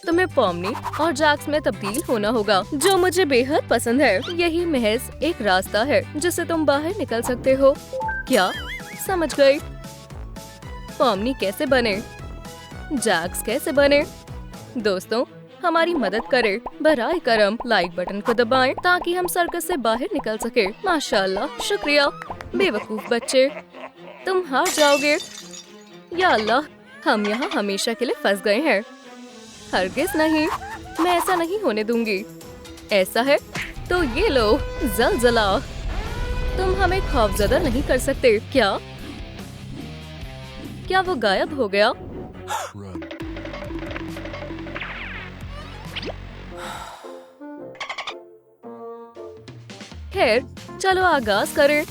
तुम्हें पॉमनी और जैक्स में तब्दील होना होगा, जो मुझे बेहद पसंद है। यही महज एक रास्ता है जिससे तुम बाहर निकल सकते हो। क्या समझ गई? पॉमनी कैसे बने, जैक्स कैसे बने? दोस्तों हमारी मदद करें, बराए करम लाइक बटन को दबाएं ताकि हम सर्कस से बाहर निकल सके। माशाल्लाह, शुक्रिया। बेवकूफ बच्चे, तुम हार जाओगे। या अल्लाह, हम यहाँ हमेशा के लिए फंस गए हैं। हरगिज़ नहीं, मैं ऐसा नहीं होने दूंगी। ऐसा है तो ये लो ज़लज़ला। तुम हमें खौफज़दा नहीं कर सकते। क्या वो गायब हो गया? खैर, चलो आगाज करें।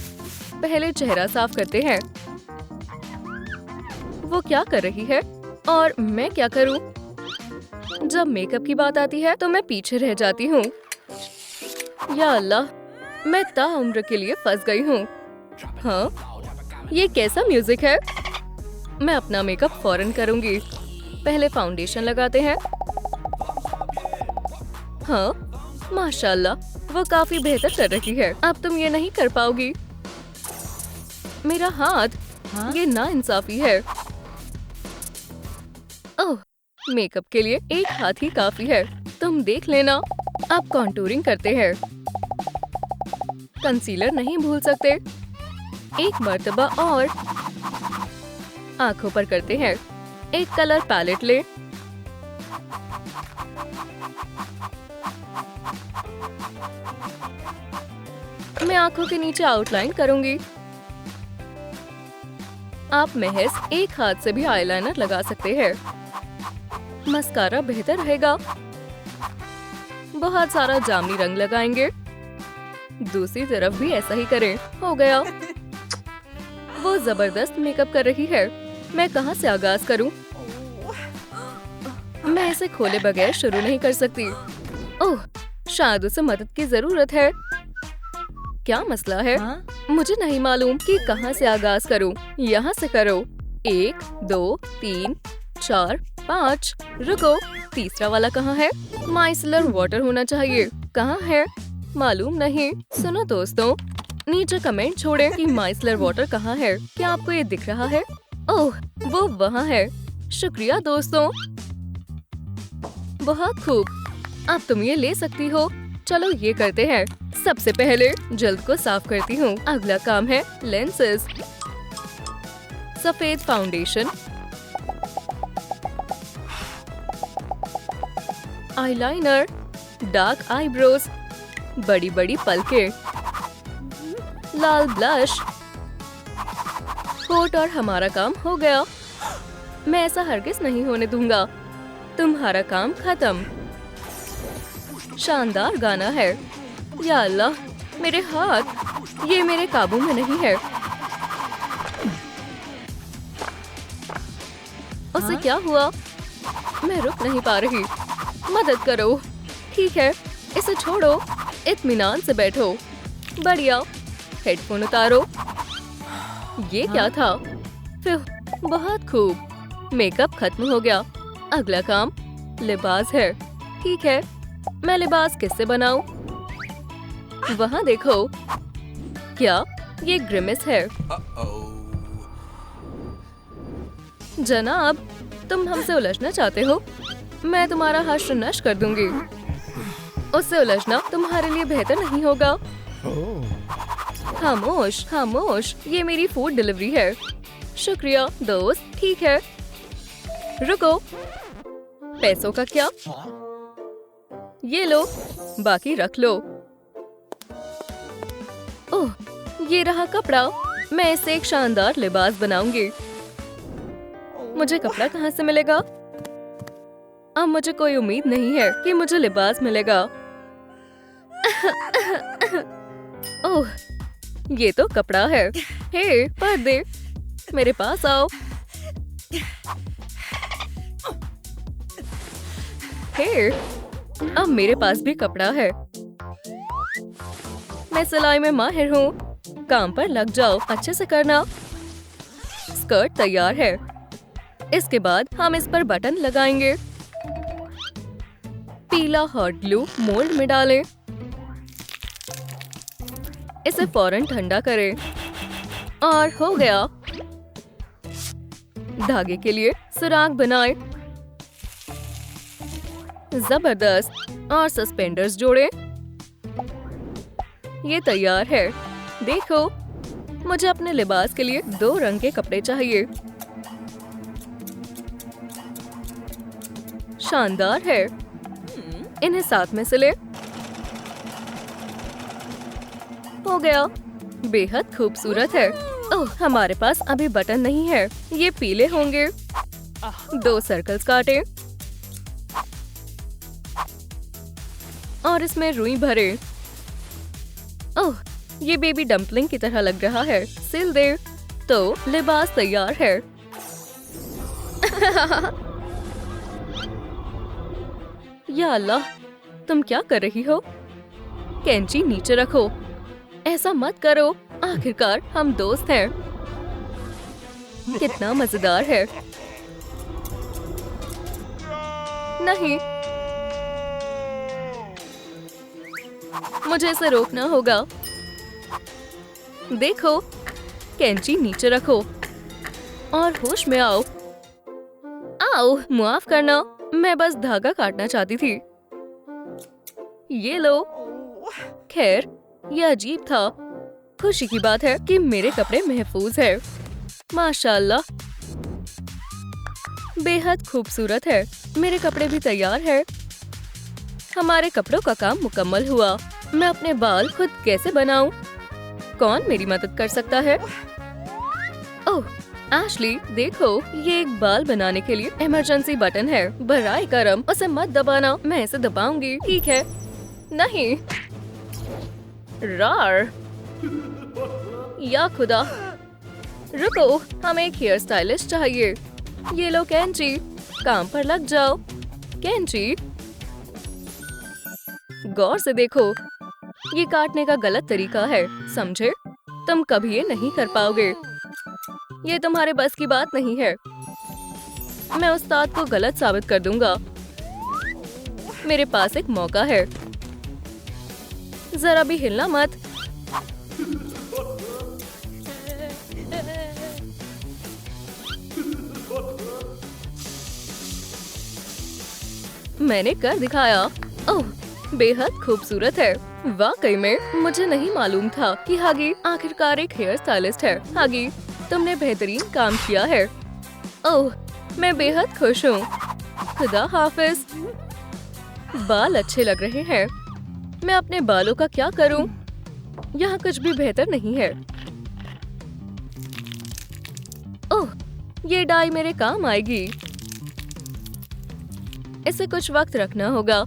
पहले चेहरा साफ करते हैं। वो क्या कर रही है और मैं क्या करूं? जब मेकअप की बात आती है तो मैं पीछे रह जाती हूँ। या अल्लाह, मैं ताउम्र के लिए फंस गई हूँ। हाँ, ये कैसा म्यूजिक है? मैं अपना मेकअप फौरन करूंगी। पहले फाउंडेशन लगाते हैं। हाँ, माशाल्लाह, वो काफी बेहतर कर रही है। अब तुम ये नहीं कर पाओगी। मेरा हाथ, ये नाइंसाफी है। ओह, मेकअप के लिए एक हाथ ही काफी है। तुम देख लेना। अब कॉन्टूरिंग करते हैं। कंसीलर नहीं भूल सकते। एक मर्तबा और आंखों पर करते हैं। एक कलर पैलेट ले। मैं आंखों के नीचे आउटलाइन करूंगी। आप महज एक हाथ से भी आईलाइनर लगा सकते हैं। मस्कारा बेहतर रहेगा। बहुत सारा जामुनी रंग लगाएंगे। दूसरी तरफ भी ऐसा ही करें। हो गया। वो जबरदस्त मेकअप कर रही है। मैं कहाँ से आगाज करूं? मैं इसे खोले बगैर शुरू नहीं कर सकती। ओह, शायद उसे मदद की जरूरत है। क्या मसला है? मुझे नहीं मालूम कि कहाँ से आगाज करूं। यहाँ से करो। 1 2 3 4 5। रुको, तीसरा वाला कहाँ है? माइसलर वाटर होना चाहिए। कहाँ है? मालूम नहीं। सुनो दोस्तों, नीचे कमेंट छोड़ें कि माइसलर वाटर कहाँ है। क्या आपको ये दिख रहा है? ओह, वो वहाँ है। शुक्रिया दोस्तों। बहुत खूब। अब तुम ये ले सकती हो। चलो ये करते हैं। सबसे पहले जल्द को साफ करती हूँ। अगला काम है लेंसेज। सफेद फाउंडेशन, आईलाइनर, डार्क आईब्रोज, बड़ी बड़ी पलकें, लाल ब्लश, होठ और हमारा काम हो गया। मैं ऐसा हरगिज नहीं होने दूंगा। तुम्हारा काम खत्म। शानदार गाना है। या अल्लाह, मेरे हाथ, ये मेरे काबू में नहीं है। उसे क्या हुआ? मैं रुक नहीं पा रही। मदद करो। ठीक है, इसे छोड़ो। इत्मीनान से बैठो। बढ़िया। हेडफोन उतारो। ये क्या था? फिर बहुत खूब। मेकअप खत्म हो गया। अगला काम लिबास है। ठीक है, मैं लिबास किससे बनाऊं? वहाँ देखो। क्या ये ग्रिमिस है? जनाब, तुम हमसे उलझना चाहते हो? मैं तुम्हारा हश्र नश्र कर दूंगी। उससे उलझना तुम्हारे लिए बेहतर नहीं होगा। खामोश खामोश, ये मेरी फूड डिलीवरी है। शुक्रिया दोस्त। ठीक है, रुको। पैसों का क्या? ये लो, बाकी रख लो। ओह, ये रहा कपड़ा। मैं इससे एक शानदार लिबास बनाऊंगी। मुझे कपड़ा कहाँ से मिलेगा? अब मुझे कोई उम्मीद नहीं है कि मुझे लिबास मिलेगा। ओह, ये तो कपड़ा है। हे पर्दे, मेरे पास आओ। हे, अब मेरे पास भी कपड़ा है। मैं सिलाई में माहिर हूँ। काम पर लग जाओ। अच्छे से करना। स्कर्ट तैयार है। इसके बाद हम इस पर बटन लगाएंगे। पीला हॉट ग्लू मोल्ड में डालें। इसे फौरन ठंडा करें और हो गया। धागे के लिए सुराग बनाएं। जबरदस्त। और सस्पेंडर्स जोड़ें। ये तैयार है। देखो, मुझे अपने लिबास के लिए 2 रंग के कपड़े चाहिए। शानदार है। इन्हें साथ में सिले। हो गया। बेहद खूबसूरत है। ओह, हमारे पास अभी बटन नहीं है। ये पीले होंगे। 2 सर्कल्स काटें और इसमें रुई भरे। ओह, ये बेबी डम्पलिंग की तरह लग रहा है। सिल दे। तो लिबास तैयार है। या अल्लाह, तुम क्या कर रही हो? कैंची नीचे रखो। ऐसा मत करो। आखिरकार हम दोस्त हैं। कितना मजेदार है। नहीं, मुझे इसे रोकना होगा। देखो, कैंची नीचे रखो और होश में आओ। आओ, माफ करना, मैं बस धागा काटना चाहती थी। ये लो। खैर, यह अजीब था। खुशी की बात है कि मेरे कपड़े महफूज हैं। माशाल्लाह, बेहद खूबसूरत है। मेरे कपड़े भी तैयार है। हमारे कपड़ों का काम मुकम्मल हुआ। मैं अपने बाल खुद कैसे बनाऊं? कौन मेरी मदद कर सकता है? ओह, एशली, देखो, ये एक बाल बनाने के लिए इमरजेंसी बटन है। बराए करम, उसे मत दबाना। मैं इसे दबाऊंगी। ठीक है। नहीं। रार। या खुदा। रुको, हमें एक हेयर स्टाइलिस्ट चाहिए। ये लो कैंची। काम पर लग जाओ। कैंची, गौर से देखो। ये काटने का गलत तरीका है, समझे? तुम कभी ये नहीं कर पाओगे। ये तुम्हारे बस की बात नहीं है। मैं उस्ताद को गलत साबित कर दूंगा। मेरे पास एक मौका है। जरा भी हिलना मत। मैंने कर दिखाया। ओह, बेहद खूबसूरत है। वाकई में मुझे नहीं मालूम था कि हागी आखिरकार एक हेयर स्टाइलिस्ट है। हागी, तुमने बेहतरीन काम किया है। ओह, मैं बेहद खुश हूँ। खुदा हाफिज। बाल अच्छे लग रहे हैं। मैं अपने बालों का क्या करूँ? यहाँ कुछ भी बेहतर नहीं है। ओह, ये डाई मेरे काम आएगी। इसे कुछ वक्त रखना होगा।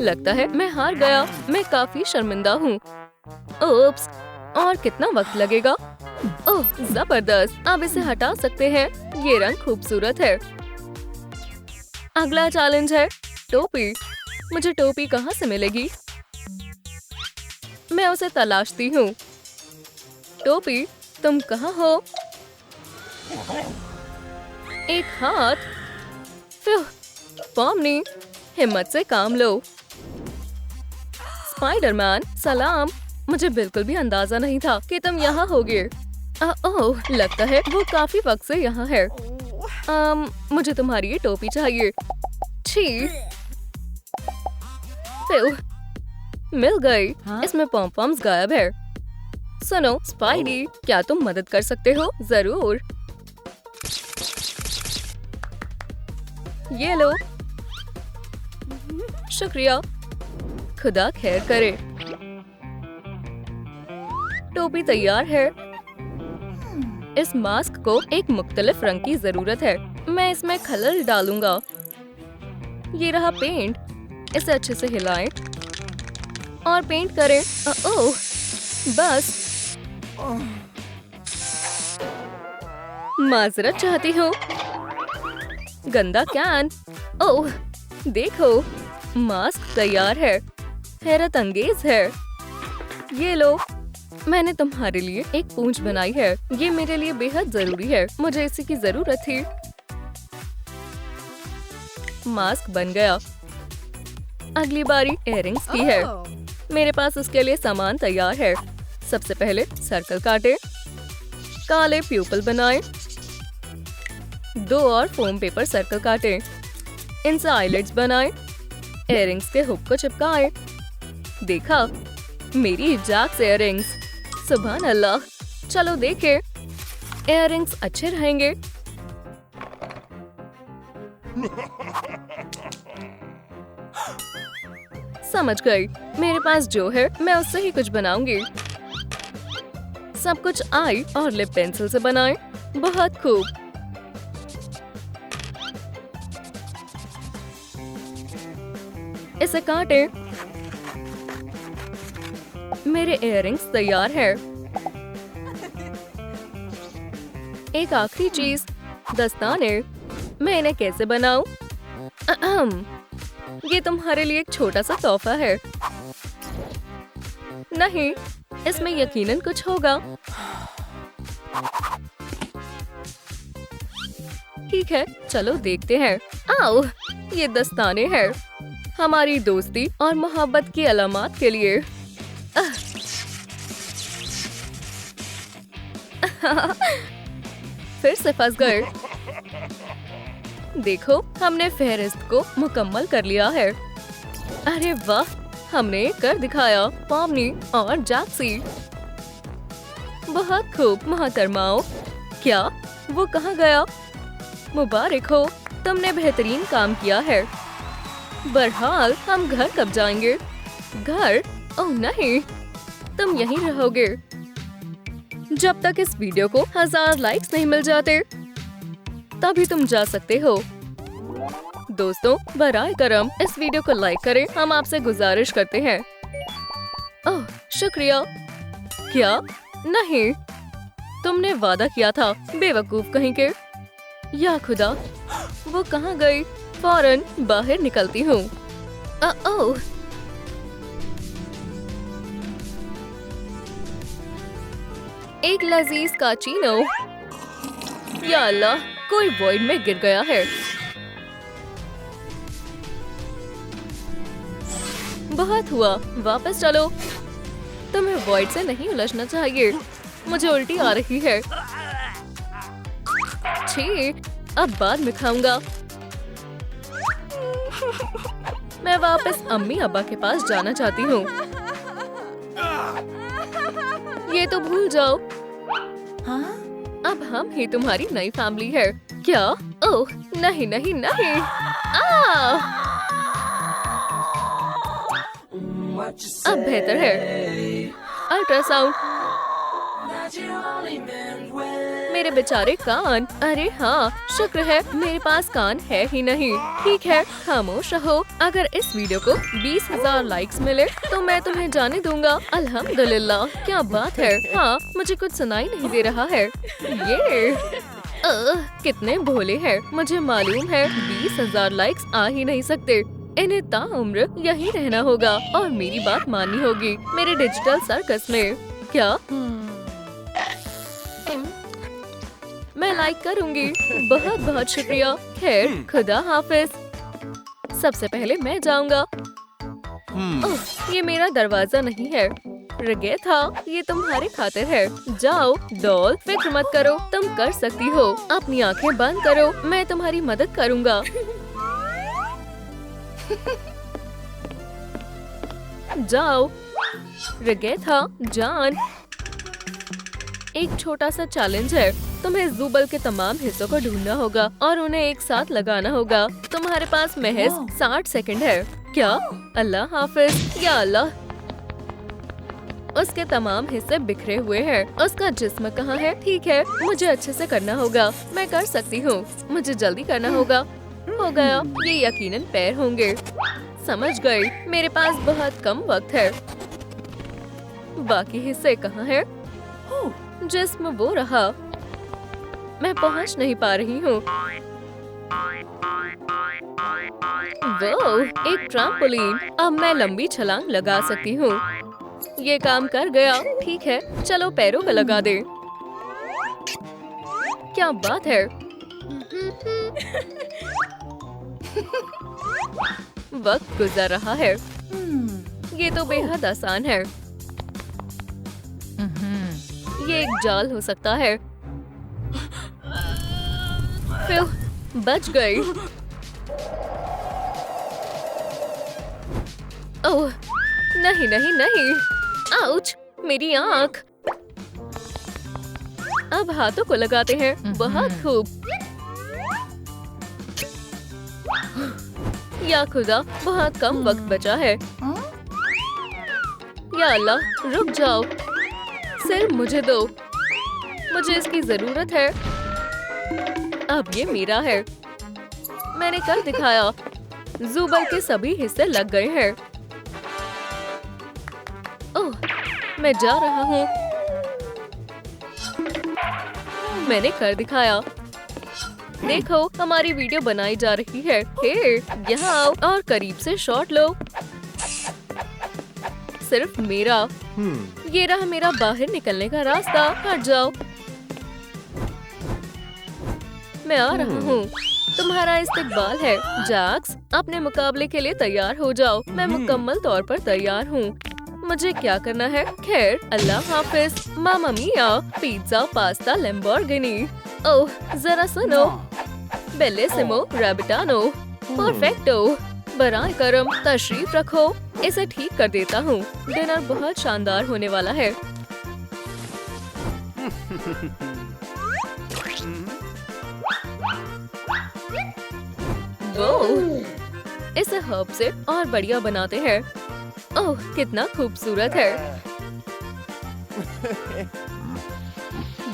लगता है मैं हार गया। मैं काफी शर्मिंदा हूँ। ओप्स, और कितना वक्त लगेगा? ओह, जबरदस्त। अब इसे हटा सकते हैं। ये रंग खूबसूरत है। अगला चैलेंज है टोपी। मुझे टोपी कहाँ से मिलेगी? मैं उसे तलाशती हूँ। टोपी, तुम कहाँ हो? एक हाथ। पॉमनी, हिम्मत से काम लो। स्पाइडरमैन, सलाम। मुझे बिल्कुल भी अंदाजा नहीं था कि तुम यहाँ होगे। ओह, लगता है वो काफी वक्त से यहाँ है। मुझे तुम्हारी ये टोपी चाहिए। छी। मिल गई। इसमें पॉम-पॉम्स गायब है। सुनो स्पाइडी, क्या तुम मदद कर सकते हो? जरूर। ये लो। शुक्रिया। खुदा खैर करे। टोपी तैयार है। इस मास्क को एक मुख्तलिफ रंग की जरूरत है। मैं इसमें खलल डालूंगा। ये रहा पेंट। इसे अच्छे से हिलाएं और पेंट करें। ओह, बस। माजरत चाहती हूँ। गंदा कैन। ओह, देखो, मास्क तैयार है। हैरत अंगेज है। ये लो, मैंने तुम्हारे लिए एक पूंछ बनाई है। ये मेरे लिए बेहद जरूरी है। मुझे इसी की जरूरत थी। मास्क बन गया। अगली बारी इयररिंग्स की है। मेरे पास उसके लिए सामान तैयार है। सबसे पहले सर्कल काटे, काले प्यूपल बनाए, 2 और फोम पेपर सर्कल काटे, इनसे आईलेट्स बनाए, इयररिंग्स के हुक को चिपकाए। देखा, मेरी जैक्स इयररिंग्स। सुभान अल्लाह। चलो देखें, इयररिंग्स अच्छे रहेंगे। समझ गई। मेरे पास जो है मैं उससे ही कुछ बनाऊंगी। सब कुछ आई और लिप पेंसिल से बनाए। बहुत खूब। इसे काटे। मेरे इयररिंग्स तैयार है। एक आखिरी चीज, दस्ताने। मैं इन्हें कैसे बनाऊं? ये तुम्हारे लिए एक छोटा सा तोहफा है। नहीं, इसमें यकीनन कुछ होगा। ठीक है, चलो देखते हैं। आओ, ये दस्ताने हैं हमारी दोस्ती और मोहब्बत की अलामत के लिए। फिर से फंस गए। देखो, हमने फेहरिस्त को मुकम्मल कर लिया है। अरे वाह, हमने कर दिखाया, पॉमनी और जैक्सी। बहुत खूब मोहतरमाओ। क्या वो कहाँ गया? मुबारक हो, तुमने बेहतरीन काम किया है। बहरहाल, हम घर कब जाएंगे? घर? ओह नहीं, तुम यहीं रहोगे जब तक इस वीडियो को 1000 लाइक्स नहीं मिल जाते। तभी तुम जा सकते हो। दोस्तों, बराए करम इस वीडियो को लाइक करें। हम आपसे गुजारिश करते हैं। ओह शुक्रिया। क्या? नहीं, तुमने वादा किया था, बेवकूफ कहीं के। या खुदा, वो कहाँ गई? फौरन बाहर निकलती हूँ। ओह, एक लजीज काचीनो। या अल्लाह, कोई वॉइड में गिर गया है। बहुत हुआ, वापस चलो। तुम्हें वॉइड से नहीं उलझना चाहिए। मुझे उल्टी आ रही है। छी, अब बाद में खाऊंगा। मैं वापस अम्मी अब्बा के पास जाना चाहती हूँ। ये तो भूल जाओ। हाँ? अब हम ही तुम्हारी नई फैमिली है। क्या? ओह नहीं नहीं नहीं। अब बेहतर है। अल्ट्रासाउंड। मेरे बेचारे कान। अरे हाँ, शुक्र है मेरे पास कान है ही नहीं। ठीक है, खामोश रहो। अगर इस वीडियो को 20,000 लाइक्स मिले तो मैं तुम्हें जाने दूंगा। अल्हम्दुलिल्लाह, क्या बात है। हाँ, मुझे कुछ सुनाई नहीं दे रहा है। ये कितने भोले हैं। मुझे मालूम है 20,000 लाइक्स आ ही नहीं सकते। इन्हें ताउम्र यहीं रहना होगा और मेरी बात माननी होगी मेरे डिजिटल सर्कस में। क्या? मैं लाइक करूंगी। बहुत बहुत शुक्रिया। खैर, खुदा हाफिज। सबसे पहले मैं जाऊंगा। ओह, ये मेरा दरवाजा नहीं है। रगे था, ये तुम्हारे खातिर है। जाओ डॉल, फिक्र मत करो, तुम कर सकती हो। अपनी आंखें बंद करो, मैं तुम्हारी मदद करूंगा। जाओ रगे था, जान। एक छोटा सा चैलेंज है। तुम्हें ज़ूबल के तमाम हिस्सों को ढूंढना होगा और उन्हें एक साथ लगाना होगा। तुम्हारे पास महज 60 सेकंड है। क्या? अल्लाह हाफिज। या अल्लाह, उसके तमाम हिस्से बिखरे हुए हैं। उसका जिस्म कहाँ है? ठीक है, मुझे अच्छे से करना होगा। मैं कर सकती हूँ। मुझे जल्दी करना होगा। हो गया। ये यकीनन पैर होंगे। समझ गई। मेरे पास बहुत कम वक्त है। बाकी हिस्से कहाँ है? जिस्म वो रहा। मैं पहुंच नहीं पा रही हूँ। वो एक ट्रैम्पोलिन। अब मैं लंबी छलांग लगा सकती हूँ। ये काम कर गया। ठीक है, चलो पैरों पे लगा दे। क्या बात है। वक्त गुजर रहा है। ये तो बेहद आसान है। ये एक जाल हो सकता है। फिर बच गई। ओह नहीं नहीं नहीं, आउच, मेरी आँख। अब हाथों को लगाते हैं। बहुत खूब। या खुदा, बहुत कम वक्त बचा है। या अल्लाह, रुक जाओ। सिर्फ मुझे दो, मुझे इसकी जरूरत है। अब ये मेरा है। मैंने कर दिखाया। ज़ुबल के सभी हिस्से लग गए हैं। ओह, मैं जा रहा हूँ। मैंने कर दिखाया। देखो, हमारी वीडियो बनाई जा रही है। हे, यहाँ आओ और करीब से शॉट लो। सिर्फ मेरा। ये रहा मेरा बाहर निकलने का रास्ता। हट जाओ। मैं आ रहा हूँ। तुम्हारा इस्तकबाल है। जैक्स, अपने मुकाबले के लिए तैयार हो जाओ। मैं मुकम्मल तौर पर तैयार हूँ। मुझे क्या करना है? खैर, अल्लाह हाफिज। मामा मिया, पिज्जा, पास्ता, लैम्बोर्गिनी। ओह, जरा सुनो। बेलिसिमो, रैबिटानो, परफेक्टो। बराए करम, तशरीफ रखो। इसे ठीक कर देता हूँ। डिनर बहुत शानदार होने वाला है। वो इसे हर्ब से और बढ़िया बनाते हैं। ओह, कितना खूबसूरत है।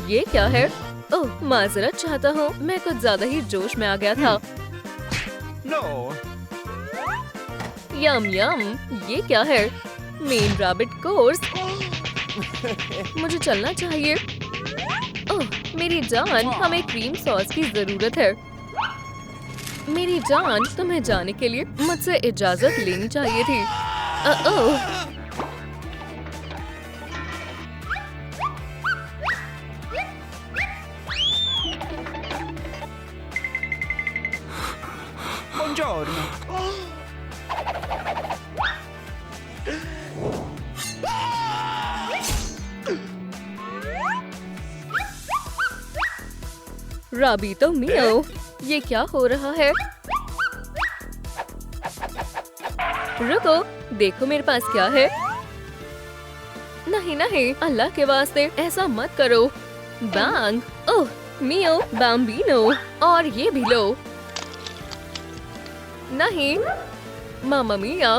ये क्या है? ओह, माजरत चाहता हूँ। मैं कुछ ज्यादा ही जोश में आ गया था। यम यम, ये क्या है? Main rabbit course. मुझे चलना चाहिए। ओह, मेरी जान, हमें क्रीम सॉस की जरूरत है। मेरी जान, तुम्हें जाने के लिए मुझसे इजाजत लेनी चाहिए थी। ओह, राबी तो मियो, ये क्या हो रहा है? रुको, देखो मेरे पास क्या है। नहीं नहीं, अल्लाह के वास्ते ऐसा मत करो। बैंग, ओह मियो, बाम्बिनो, और ये भी लो। नहीं, मामा मिया,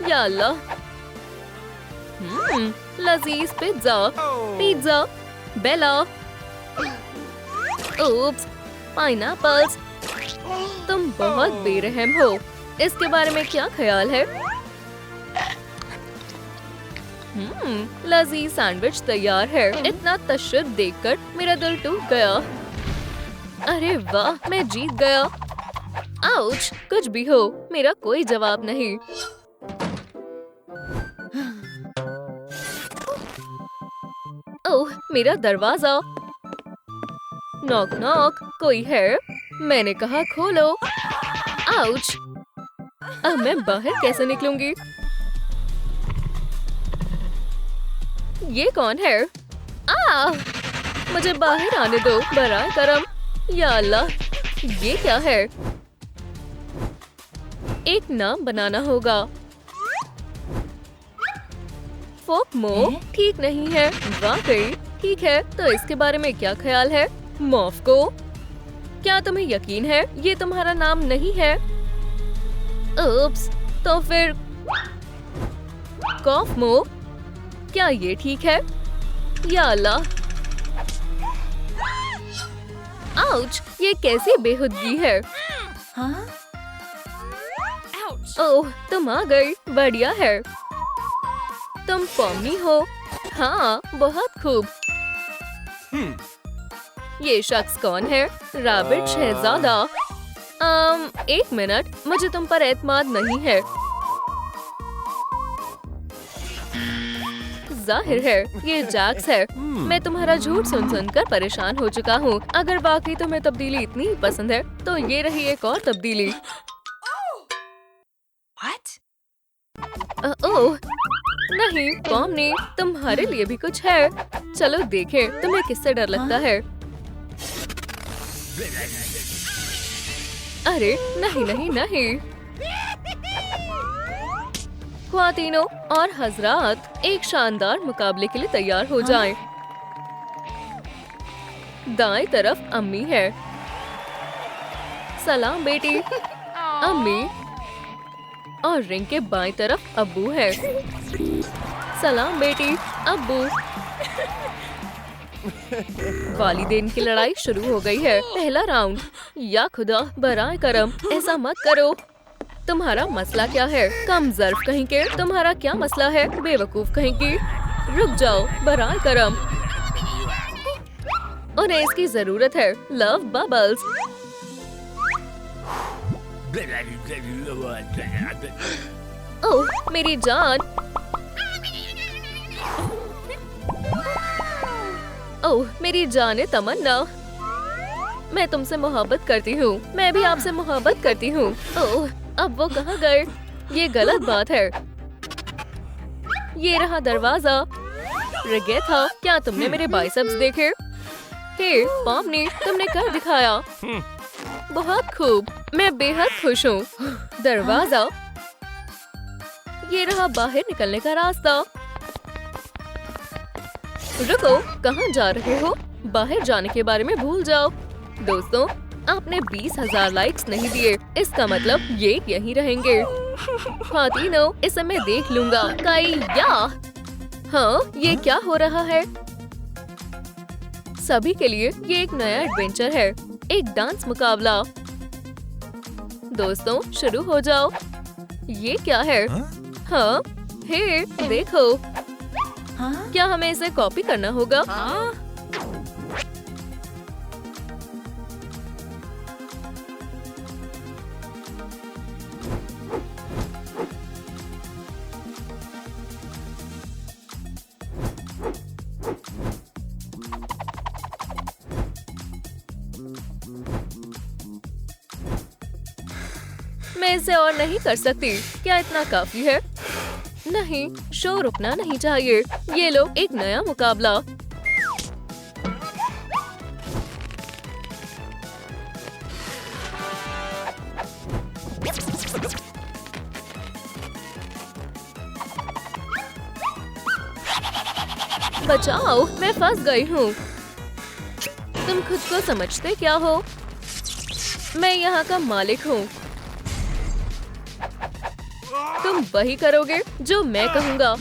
या अल्लाह। लजीज पिज्जा, पिज्जा, बेला। Oops, pineapples. तुम बहुत बेरहम हो। इसके बारे में क्या ख्याल है? लजीज सैंडविच तैयार है। इतना तशद्दुद देखकर मेरा दिल टूट गया। अरे वाह, मैं जीत गया। आउच, कुछ भी हो, मेरा कोई जवाब नहीं। ओह, मेरा दरवाजा। नॉक नॉक, कोई है? मैंने कहा खोलो। आउच, अब मैं बाहर कैसे निकलूंगी? ये कौन है? मुझे बाहर आने दो, बराए करम। या अल्लाह, ये क्या है? एक नाम बनाना होगा। फोकमो ठीक नहीं है। वाकई ठीक है, तो इसके बारे में क्या ख्याल है? मोफ्को, क्या तुम्हें यकीन है ये तुम्हारा नाम नहीं है? उप्स, तो फिर कॉफमो, क्या ये ठीक है? या अल्लाह, आउच, ये कैसी बेहुदगी है? हाँ? ओह, तुम आ गई, बढ़िया है। तुम पॉमनी हो? हाँ, बहुत खूब। ये शख्स कौन है? रैबिट शहजादा। एक मिनट, मुझे तुम पर एतमाद नहीं है। जाहिर है ये जैक्स है। मैं तुम्हारा झूठ सुन सुनकर परेशान हो चुका हूँ। अगर वाकई तुम्हें तब्दीली इतनी ही पसंद है तो ये रही एक और तब्दीली। ओह नहीं पॉमनी, तुम्हारे लिए भी कुछ है। चलो देखें तुम्हें किससे डर लगता है। अरे नहीं नहीं नहीं। ख्वातीनों और हजरात, एक शानदार मुकाबले के लिए तैयार हो जाएं। दाएं तरफ अम्मी है। सलाम बेटी। अम्मी। और रिंग के बाएं तरफ अब्बू है। सलाम बेटी। अब्बू। वालिदैन की लड़ाई शुरू हो गई है। पहला राउंड। या खुदा बराए करम, ऐसा मत करो। तुम्हारा मसला क्या है? कम ज़र्फ कहीं के। तुम्हारा क्या मसला है? बेवकूफ कहीं की। रुक जाओ बराए करम। उन्हें इसकी जरूरत है। Love bubbles. ओह मेरी जान। ओह मेरी जाने तमन्ना, मैं तुमसे मोहब्बत करती हूँ। मैं भी आपसे मोहब्बत करती हूँ। ओह अब वो कहाँ गए? ये गलत बात है। ये रहा दरवाजा। रेगेथा, क्या तुमने मेरे बाइसेप्स देखे? हे पॉमनी, तुमने कर दिखाया। बहुत खूब, मैं बेहद खुश हूँ। दरवाजा। ये रहा बाहर निकलने का रास्ता। रुको, कहाँ जा रहे हो? बाहर जाने के बारे में भूल जाओ। दोस्तों, आपने 20,000 लाइक्स नहीं दिए, इसका मतलब ये यहीं रहेंगे। ख्वातीनों, इसे मैं देख लूंगा। या हाँ, ये क्या हो रहा है? सभी के लिए ये एक नया एडवेंचर है, एक डांस मुकाबला। दोस्तों शुरू हो जाओ। ये क्या है? हाँ, हे देखो। क्या हमें इसे कॉपी करना होगा? मैं इसे और नहीं कर सकती। क्या इतना काफी है? नहीं, शो रुकना नहीं चाहिए। ये लो एक नया मुकाबला। बचाओ, मैं फंस गई हूँ। तुम खुद को समझते क्या हो? मैं यहाँ का मालिक हूँ। तुम वही करोगे जो मैं कहूँगा।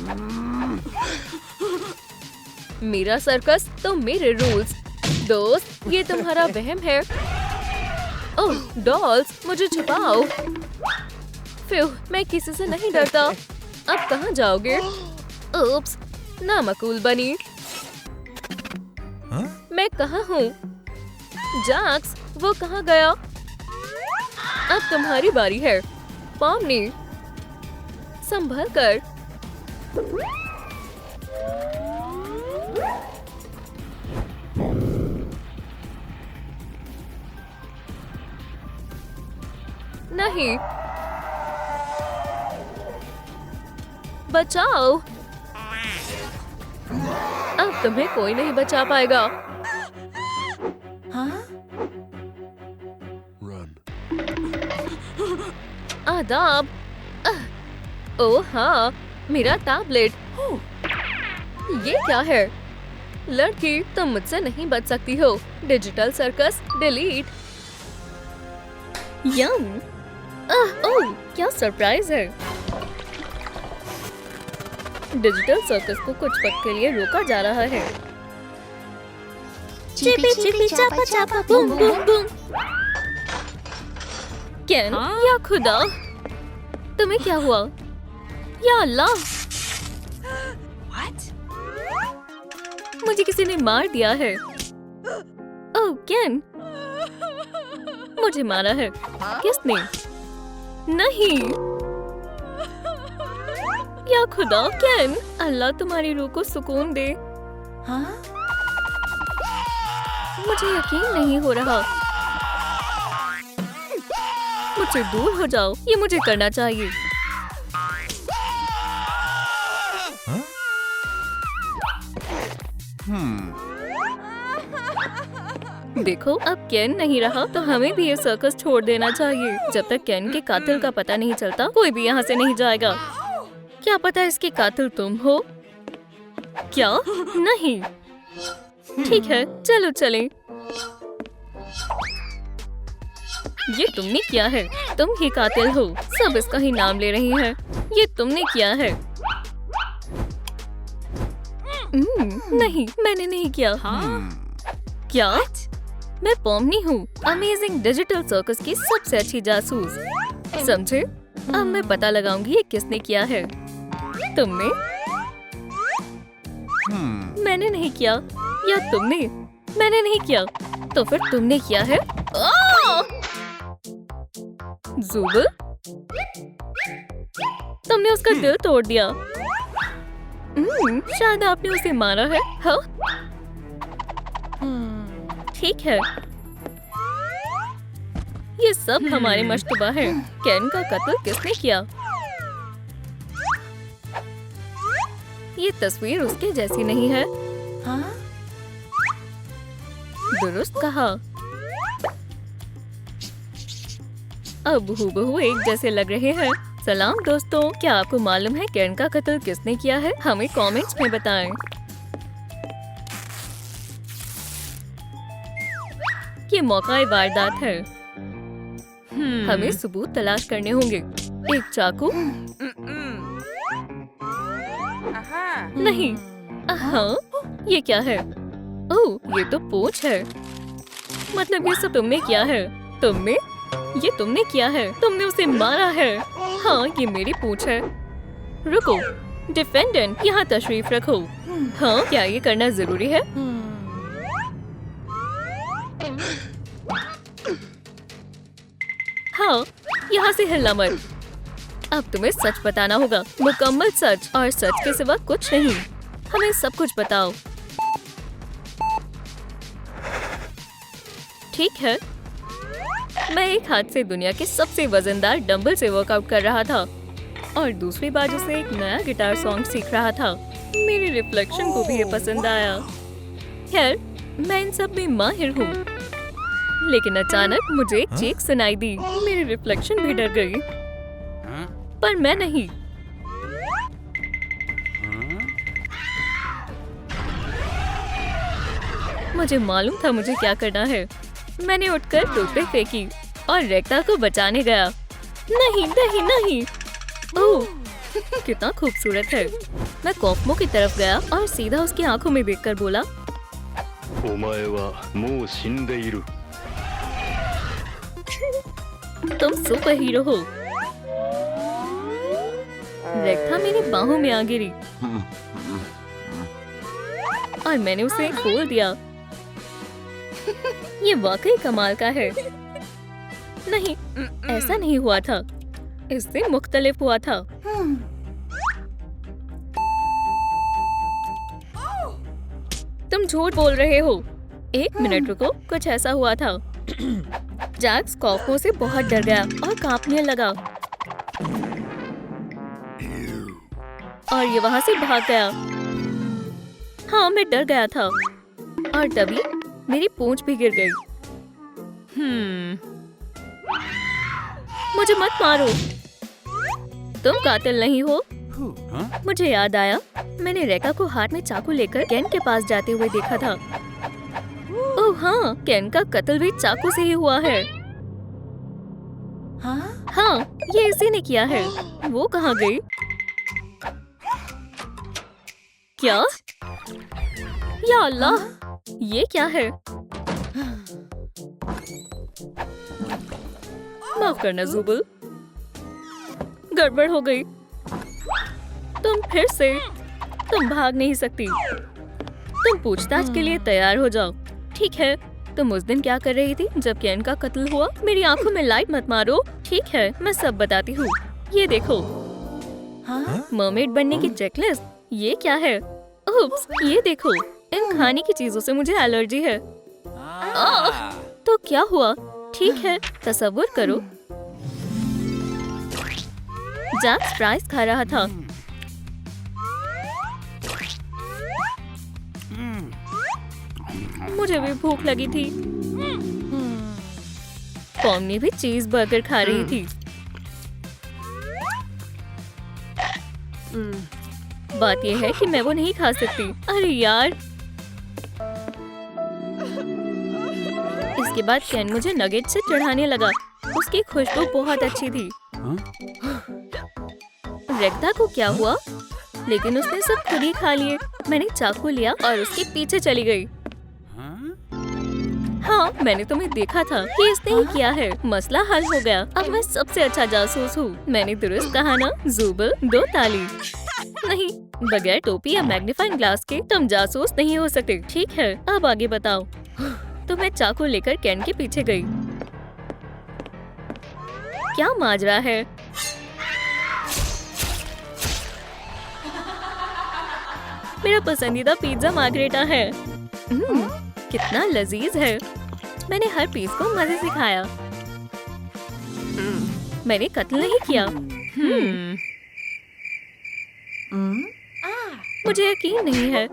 मेरा सर्कस तो मेरे रूल्स। दोस्त, ये तुम्हारा वहम है। ओह डॉल्स, मुझे छुपाओ। फिर मैं किसी से नहीं डरता। अब कहाँ जाओगे? उप्स, नामकूल बनी। मैं कहाँ हूँ? जैक्स, वो कहाँ गया? अब तुम्हारी बारी है। पॉमनी, संभल कर। नहीं, बचाओ। अब तुम्हें कोई नहीं बचा पाएगा। हाँ? आदाब। ओह हाँ, मेरा टैबलेट। ये क्या है? लड़की, तुम मुझसे नहीं बच सकती हो। Digital circus delete. Yum. Oh, क्या सरप्राइज है। डिजिटल सर्कस को कुछ वक्त के लिए रोका जा रहा है। चिपी चिपी चापा चापा बूम बूम बूम। केन, या खुदा, तुम्हें क्या हुआ? या अल्लाह, मुझे किसी ने मार दिया है। ओह केन, मुझे मारा है। किसने? नहीं। या खुदा केन, अल्लाह तुम्हारी रूह को सुकून दे। हाँ? मुझे यकीन नहीं हो रहा। मुझसे दूर हो जाओ, ये मुझे करना चाहिए। देखो, अब केन नहीं रहा तो हमें भी ये सर्कस छोड़ देना चाहिए। जब तक केन के कातिल का पता नहीं चलता कोई भी यहाँ से नहीं जाएगा। क्या पता इसके कातिल तुम हो? क्या? नहीं। ठीक है, चलो चलें। ये तुमने किया है, तुम ही कातिल हो। सब इसका ही नाम ले रही हैं। ये तुमने किया है। नहीं, मैंने नहीं किया। क्या? मैं पोमनी हूँ, अमेजिंग डिजिटल सर्कस की सबसे अच्छी जासूस। समझे? अब मैं पता लगाऊंगी ये किसने किया है। तुमने? मैंने नहीं किया। या तुमने? मैंने नहीं किया। तो फिर तुमने किया है। ज़ुबल, तुमने उसका दिल तोड़ दिया। शायद आपने उसे मारा है। हाँ? ठीक है। ये सब हमारे मशतबा है। केन का कत्ल किसने किया? ये तस्वीर उसके जैसी नहीं है। हाँ? दुरुस्त कहा। अब हूबहू एक जैसे लग रहे हैं। सलाम दोस्तों, क्या आपको मालूम है केन का कत्ल किसने किया है? हमें कमेंट्स में बताएं। ये मौका वारदात है। हमें सबूत तलाश करने होंगे। एक चाकू? नहीं। हाँ, ये क्या है? ओह, ये तो पूंछ है। मतलब ये सब तुमने किया है। तुमने? ये तुमने किया है। तुमने उसे मारा है। हाँ, ये मेरी पूंछ है। रुको, डिफेंडेंट, यहाँ तशरीफ रखो। हाँ, क्या ये करना जरूरी है? हाँ, यहाँ से हिलना मत। अब तुम्हें सच बताना होगा, मुकम्मल सच, और सच के सिवा कुछ नहीं। हमें सब कुछ बताओ। ठीक है। मैं एक हाथ से दुनिया के सबसे वजनदार डंबल से वर्कआउट कर रहा था और दूसरी बाजू से एक नया गिटार सॉन्ग सीख रहा था। मेरे रिफ्लेक्शन को भी ये पसंद आया। खैर, मैं इन सब में माहिर हूँ। लेकिन अचानक मुझे एक चीख सुनाई दी। मेरी रिफ्लेक्शन भी डर गई, पर मैं नहीं। मुझे मालूम था मुझे क्या करना है। मैंने उठकर टोपी फेंकी और रेक्टा को बचाने गया। नहीं, नहीं, नहीं। ओह, कितना खूबसूरत है। मैं कोफ्मो की तरफ गया और सीधा उसकी आंखों में देखकर बोला, तुम सुपर हीरो हो। रेक्टा मेरी बाहों में आ गिरी और मैंने उसे खोल दिया। ये वाकई कमाल का है। नहीं, ऐसा नहीं हुआ था। इससे मुख्तलिफ हुआ था। तुम झूठ बोल रहे हो। एक मिनट रुको, कुछ ऐसा हुआ था। जैक्स कॉफों से बहुत डर गया और कांपने लगा और ये वहां से भाग गया। हाँ, मैं डर गया था और तभी मेरी पूंछ भी गिर गई। मुझे मत मारो। तुम कातिल नहीं हो। मुझे याद आया, मैंने रेका को हाथ में चाकू लेकर केन के पास जाते हुए देखा था। ओह हाँ, केन का कत्ल भी चाकू से ही हुआ है। हाँ, ये इसी ने किया है। वो कहाँ गई? क्या? या अल्लाह, ये क्या है? माफ करना ज़ुबल, गड़बड़ हो गई। तुम फिर से, तुम भाग नहीं सकती। तुम पूछताछ के लिए तैयार हो जाओ। ठीक है, तुम उस दिन क्या कर रही थी जब केन का कत्ल हुआ? मेरी आंखों में लाइट मत मारो। ठीक है, मैं सब बताती हूँ। ये देखो, मरमेड बनने की चेकलिस्ट। ये क्या है? उप्स, ये देखो, इन खाने की चीजों से मुझे एलर्जी है। तो क्या हुआ? ठीक है, तसव्वुर करो, जैक्स फ्राइज खा रहा था। मुझे भी भूख लगी थी। पॉमनी भी चीज बर्गर खा रही थी। बात यह है कि मैं वो नहीं खा सकती। अरे यार। इसके बाद केन मुझे नगेट से चढ़ाने लगा। उसकी खुशबू बहुत अच्छी थी। रेक्टा को क्या हुआ? लेकिन उसने सब खुद ही खा लिए। मैंने चाकू लिया और उसके पीछे चली गई। हाँ, मैंने तुम्हें देखा था कि इसने ही किया है। मसला हल हो गया। अब मैं सबसे अच्छा जासूस हूँ। मैंने दुरुस्त कहा ना, ज़ुबल, 2 ताली। नहीं, बगैर टोपी या मैग्नीफाइंग ग्लास के तुम जासूस नहीं हो सकते। ठीक है, अब आगे बताओ। तो मैं चाकू लेकर केन के पीछे गई। क्या माजरा है? मेरा पसंदीदा पिज्जा मार्गरेटा है। कितना लजीज है। मैंने हर पीस को मजे से खाया। मैंने कत्ल नहीं किया। मुझे यकीन नहीं है।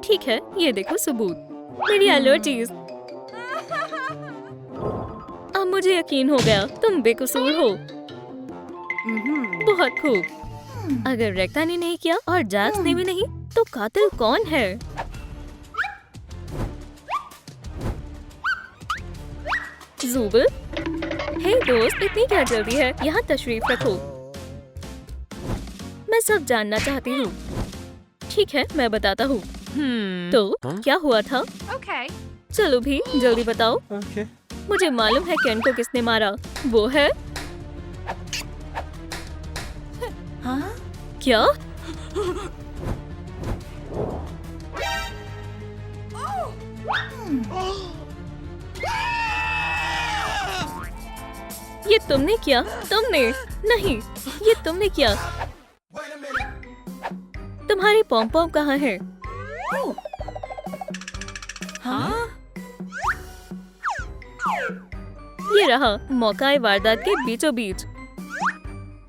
ठीक है, ये देखो सबूत। मेरी एलर्जीज। अब मुझे यकीन हो गया। तुम बेकसूर हो। बहुत खूब। अगर रेक्टा ने नहीं किया और जैक्स ने भी नहीं, तो कातिल कौन है? ज़ुबल, हे दोस्त, इतनी क्या जल्दी है? यहाँ तशरीफ रखो। मैं सब जानना चाहती हूँ। ठीक है, मैं बताता हूँ। तो क्या हुआ था? चलो भी जल्दी बताओ। मुझे मालूम है केन को किसने मारा। वो है क्या? ये तुमने किया? तुमने नहीं, ये तुमने किया। तुम्हारी पॉम पॉम कहाँ है? ये रहा, मौका है वारदात के बीचों बीच।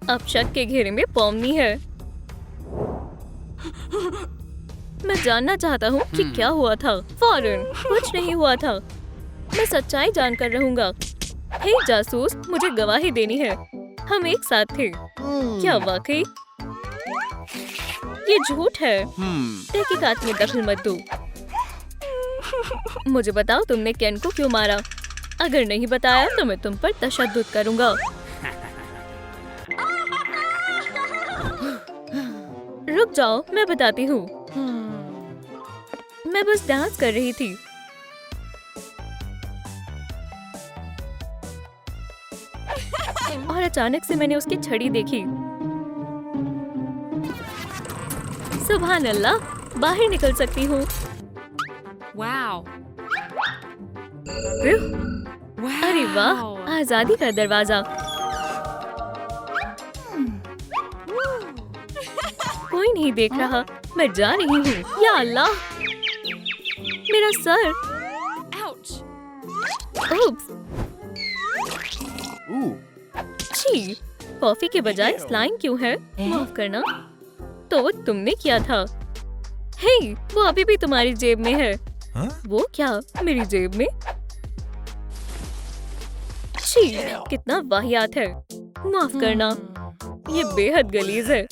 अब शक के घेरे में पॉमनी है। मैं जानना चाहता हूँ कि क्या हुआ था। फौरन। कुछ नहीं हुआ था। मैं सच्चाई जानकर रहूंगा। हे जासूस, मुझे गवाही देनी है। हम एक साथ थे। क्या वाकई? ये झूठ है। तहकीकात में दखल मत दो। मुझे बताओ, तुमने केन को क्यों मारा? अगर नहीं बताया तो मैं तुम पर तशद्दुद करूंगा। रुक जाओ, मैं बताती हूँ। मैं बस डांस कर रही थी। और अचानक से मैंने उसकी छड़ी देखी। सुभान अल्लाह, बाहर निकल सकती हूँ। अरे वाह, आजादी का दरवाजा। कोई नहीं देख रहा। मैं जा रही हूँ। या अल्लाह, मेरा सर। उप्स। छी, कॉफी के बजाय स्लाइम क्यों है? माफ करना। तो वो तुमने किया था। हे, वो अभी भी तुम्हारी जेब में है। वो क्या, मेरी जेब में? छी, कितना वाहियात है। माफ करना, ये बेहद गलीज है।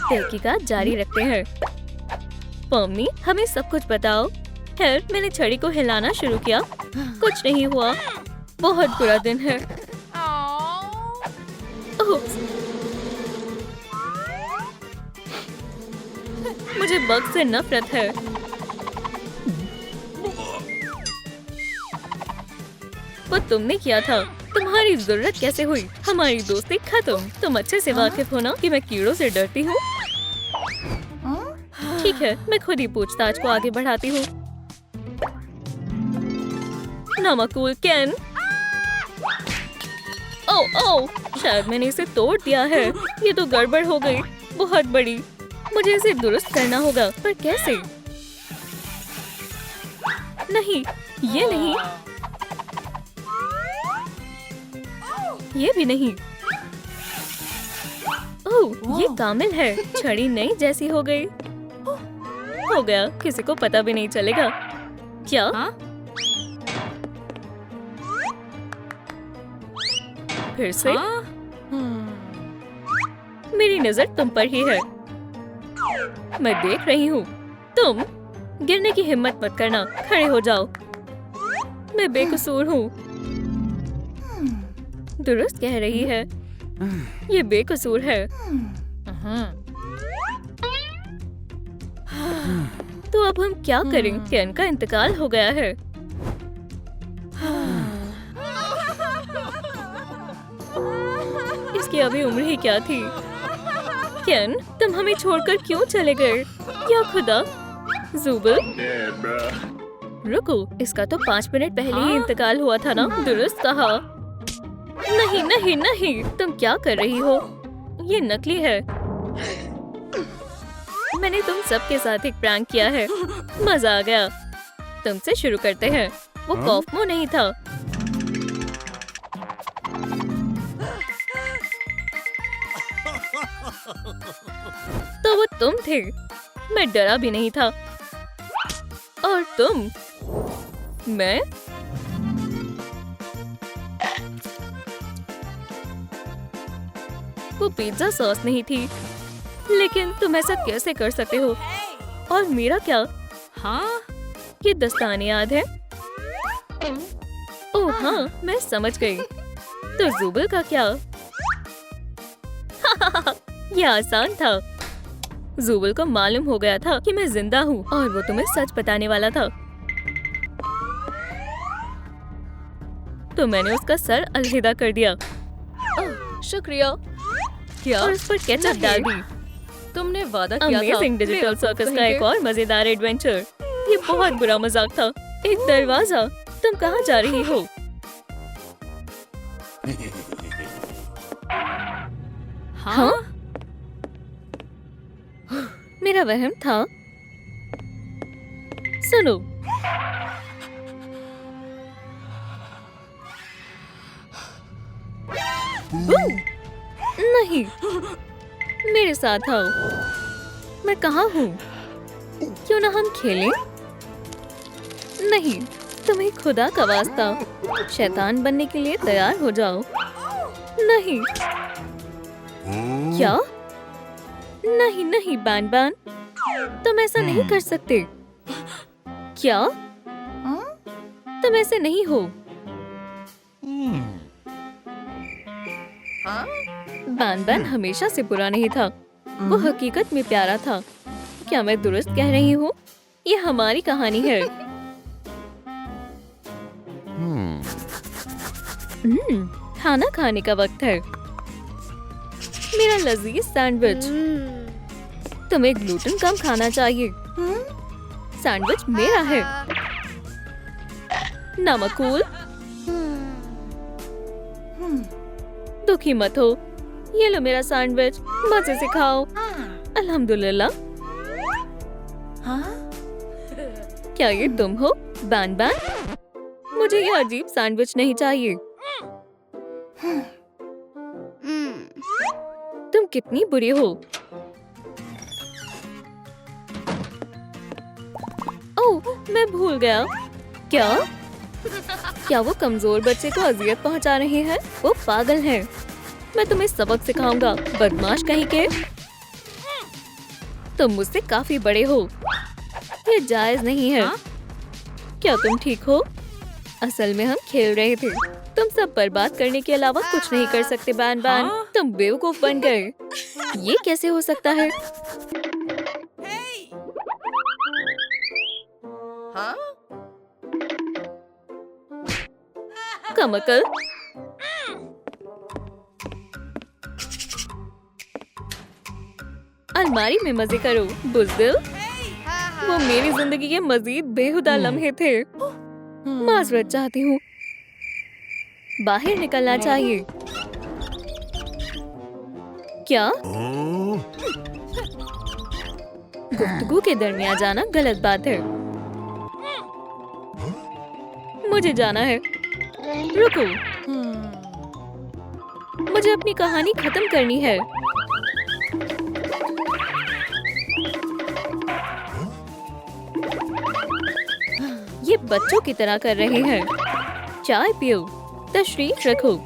तहकीकात जारी रखते हैं। पॉमनी, हमें सब कुछ बताओ। खैर, मैंने छड़ी को हिलाना शुरू किया। कुछ नहीं हुआ। बहुत बुरा दिन है। मुझे बग से नफरत है। वो तुमने किया था। तुम्हारी जरूरत कैसे हुई? हमारी दोस्ती खत्म। तुम अच्छे से वाकिफ हो ना कि मैं कीड़ों से डरती हूँ। ठीक है, मैं खुद ही पूछताछ को आगे बढ़ाती हूँ। नामाकूल केन। ओह, शायद मैंने इसे तोड़ दिया है। ये तो गड़बड़ हो गई, बहुत बड़ी। मुझे इसे दुरुस्त करना होगा, पर कैसे? नहीं, ये नहीं, ये भी नहीं। ओह, ये कामिल है। छड़ी नई जैसी हो गई। हो गया, किसी को पता भी नहीं चलेगा। क्या? फिर से? मेरी नजर तुम पर ही है। मैं देख रही हूँ। तुम गिरने की हिम्मत मत करना, खड़े हो जाओ। मैं बेकसूर हूँ। दुरुस्त कह रही है, ये बेकसूर है। तो अब हम क्या करें? केन का इंतकाल हो गया है। इसकी अभी उम्र ही क्या थी? केन, तुम हमें छोड़कर क्यों चले गए? या खुदा, ज़ुबल? रुको, इसका तो 5 मिनट पहले ही इंतकाल हुआ था ना? दुरुस्त कहा। नहीं नहीं नहीं, तुम क्या कर रही हो? ये नकली है। मैंने तुम सबके साथ एक प्रैंक किया है। मजा आ गया। तुमसे शुरू करते हैं। वो कॉफमो नहीं था। तो वो तुम थे। मैं डरा भी नहीं था। और तुम? मैं? वो पिज्जा सॉस नहीं थी। लेकिन तुम ऐसा कैसे कर सकते हो? और मेरा क्या? हाँ, ये दस्ताने याद है? ओह हाँ, मैं समझ गई। तो ज़ुबल का क्या? ये आसान था। ज़ुबल को मालूम हो गया था कि मैं जिंदा हूँ और वो तुम्हें सच बताने वाला था। तो मैंने उसका सर अलविदा कर दिया। ओह, शुक्रिया। क्या? और उस पर केचप डाल दी। तुमने वादा किया था। अमेजिंग डिजिटल सर्कस का एक और मजेदार एडवेंचर। ये बहुत बुरा मजाक था। एक दरवाजा। तुम कहाँ जा रही हो? हाँ? मेरा वहम था। सुनो, नहीं, मेरे साथ आओ। मैं कहाँ हूँ? क्यों ना हम खेलें? नहीं, तुम्हें खुदा का वास्ता शैतान बनने के लिए तैयार हो जाओ। नहीं। क्या? नहीं नहीं बैन बैन, तुम ऐसा नहीं कर सकते। क्या? तुम ऐसे नहीं हो। बैन बैन हमेशा से बुरा नहीं था। वो हकीकत में प्यारा था। क्या मैं दुरुस्त कह रही हूँ? ये हमारी कहानी है। खाना खाने का वक्त है। मेरा लजीज सैंडविच। तुम्हें ग्लूटेन कम खाना चाहिए। सैंडविच मेरा है। नमकूल। दुखी मत हो। ये लो मेरा सैंडविच, मजे से खाओ। अल्हम्दुलिल्लाह। क्या ये तुम हो, बैन बैन? मुझे ये अजीब सैंडविच नहीं चाहिए। तुम कितनी बुरी हो। ओह, मैं भूल गया। क्या? क्या वो कमजोर बच्चे को अजियत पहुंचा रहे हैं? वो पागल हैं। मैं तुम्हें सबक सिखाऊंगा, बदमाश कहीं के। तुम मुझसे काफी बड़े हो। ये जायज नहीं है। क्या तुम ठीक हो? असल में हम खेल रहे थे। तुम सब बर्बाद करने के अलावा कुछ नहीं कर सकते बैन बैन। तुम बेवकूफ बन गए। ये कैसे हो सकता है? कमकल। अलमारी में मजे करो बुज़दिल। वो मेरी जिंदगी के मजीद बेहुदा लम्हे थे। माजरत चाहती हूँ। बाहर निकलना चाहिए। क्या? गुफ्तगू के दरमियान जाना गलत बात है। मुझे जाना है। रुको, मुझे अपनी कहानी खत्म करनी है। ये बच्चों की तरह कर रहे हैं। चाय पियो, तशरीफ रखो।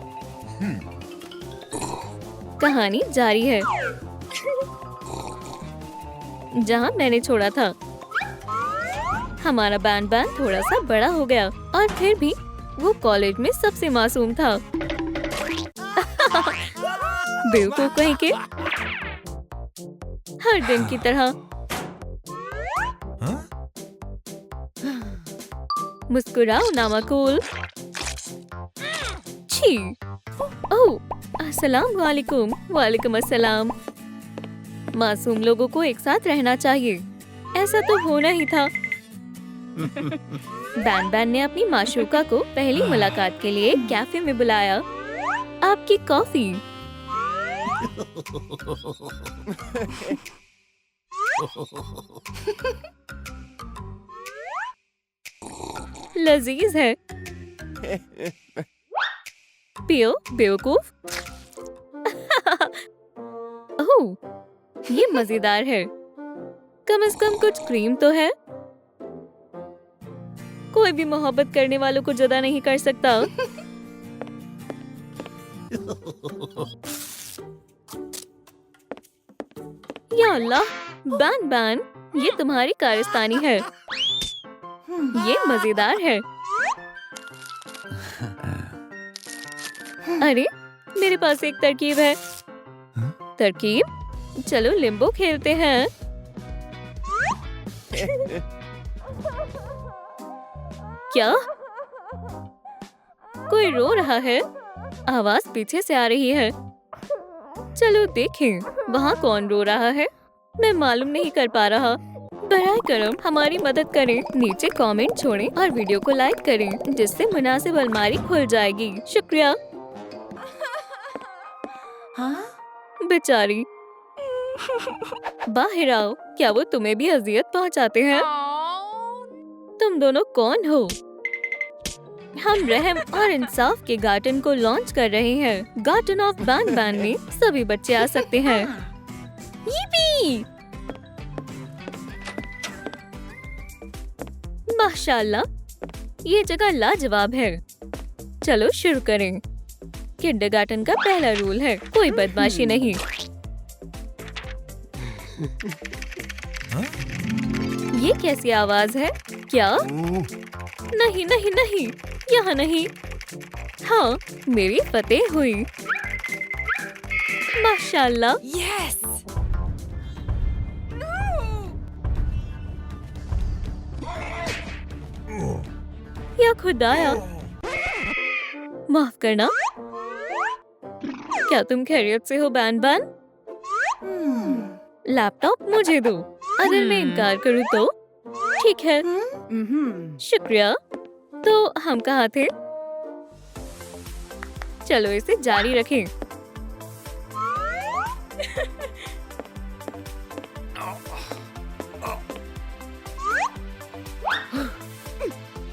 कहानी जारी है जहाँ मैंने छोड़ा था। हमारा बैंड थोड़ा सा बड़ा हो गया और फिर भी वो कॉलेज में सबसे मासूम था। बेवकूफ कहीं के, हर दिन की तरह। मुस्कुराओ नामाकुल। छी। ओह, अस्सलाम वालेकुम। वालेकुम अस्सलाम। मासूम लोगों को एक साथ रहना चाहिए, ऐसा तो होना ही था। बैन ने अपनी माशूका को पहली मुलाकात के लिए कैफे में बुलाया। आपकी कॉफी। लजीज है। पियो बेवकूफ। ओह, ये मजेदार है। कम से कम कुछ क्रीम तो है। कोई भी मोहब्बत करने वालों को जुदा नहीं कर सकता। या अल्लाह, बैन, ये तुम्हारी कारस्तानी है। ये मजेदार है। अरे, मेरे पास एक तरकीब है। तरकीब? चलो लिम्बो खेलते हैं। क्या? कोई रो रहा है। आवाज पीछे से आ रही है। चलो देखें, वहाँ कौन रो रहा है। मैं मालूम नहीं कर पा रहा। बराए करम हमारी मदद करें। नीचे कमेंट छोड़ें और वीडियो को लाइक करें, जिससे मुनासिब अलमारी खुल जाएगी। शुक्रिया। बेचारी। बाहर आओ। क्या वो तुम्हें भी अजियत पहुंचाते हैं? तुम दोनों कौन हो? हम रहम और इंसाफ के गार्डन को लॉन्च कर रहे हैं। गार्डन ऑफ बैन में सभी बच्चे आ सकते हैं। यीपी! माशाल्लाह, ये जगह लाजवाब है। चलो शुरू करें। किंडरगार्टन का पहला रूल है, कोई बदमाशी नहीं। ये कैसी आवाज है? क्या? नहीं नहीं नहीं, यहाँ नहीं। हाँ, मेरी फतेह हुई। माशाल्लाह। यस। या खुदाया, माफ करना। क्या तुम खैरियत से हो बैन? लैपटॉप मुझे दो। अगर मैं इनकार करूँ तो? ठीक है। शुक्रिया। तो हम कहाँ थे? चलो इसे जारी रखें।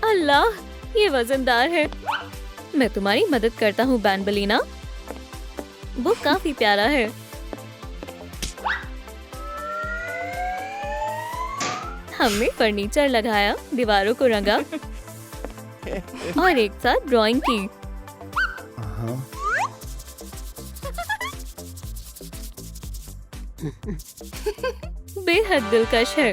अल्लाह, ये वजनदार है। मैं तुम्हारी मदद करता हूँ बैनबलीना। वो काफी प्यारा है। हमने फर्नीचर लगाया, दीवारों को रंगा और एक साथ ड्राइंग की। बेहद दिलकश है।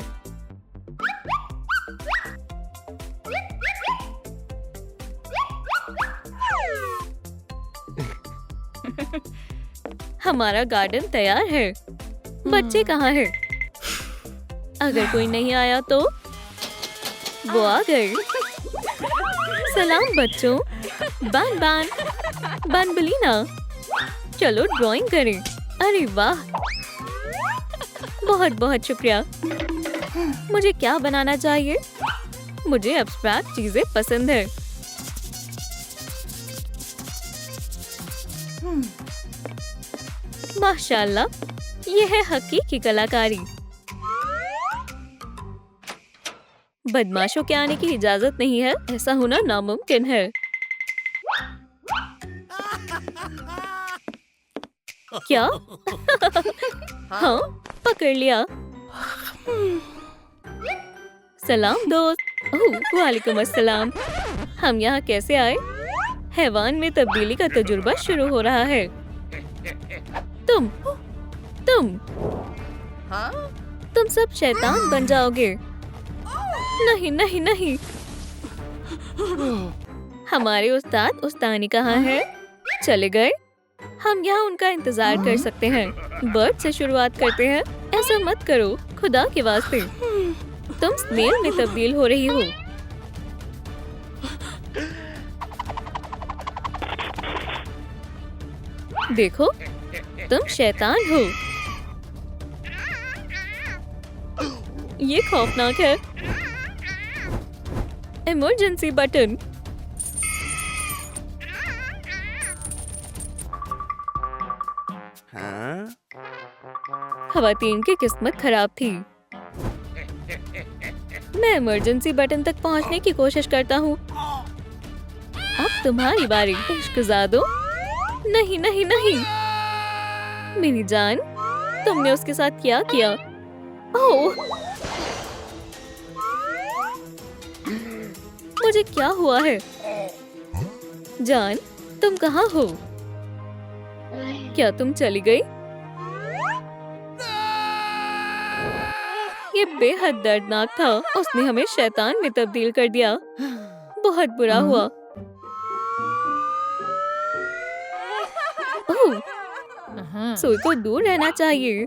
हमारा गार्डन तैयार है। बच्चे कहाँ हैं? अगर कोई नहीं आया तो? वो आ गए। सलाम बच्चों। बैनबलीना, चलो ड्राइंग करें। अरे वाह, बहुत बहुत शुक्रिया। मुझे क्या बनाना चाहिए? मुझे एब्स्ट्रैक्ट चीजें पसंद है। माशाल्लाह, ये है हकीकी कलाकारी। बदमाशों के आने की इजाजत नहीं है, ऐसा होना नामुमकिन है। क्या? हाँ, पकड़ लिया। सलाम दोस्त। ओह, वालेकुम अस्सलाम। हम यहाँ कैसे आए? हैवान में तब्दीली का तजुर्बा शुरू हो रहा है। तुम तुम सब शैतान बन जाओगे। नहीं नहीं नहीं। हमारे उस्ताद उस्तानी कहाँ है? चले गए? हम यहाँ उनका इंतजार कर सकते हैं। बर्ड से शुरुआत करते हैं। ऐसा मत करो, खुदा के वास्ते। तुम स्नेल में तब्दील हो रही हो। देखो, तुम शैतान हो। ये खौफनाक है। Emergency button. खवातीन की किस्मत खराब थी। मैं इमरजेंसी बटन तक पहुंचने की कोशिश करता हूँ। अब तुम्हारी बारी। इश्कज़ादो। नहीं नहीं नहीं। मेरी जान, तुमने उसके साथ क्या किया? ओह, मुझे क्या हुआ है? जान, तुम कहाँ हो? क्या तुम चली गई? ये बेहद दर्दनाक था। उसने हमें शैतान में तब्दील कर दिया। बहुत बुरा हुआ। ओह, सुई को दूर रहना चाहिए।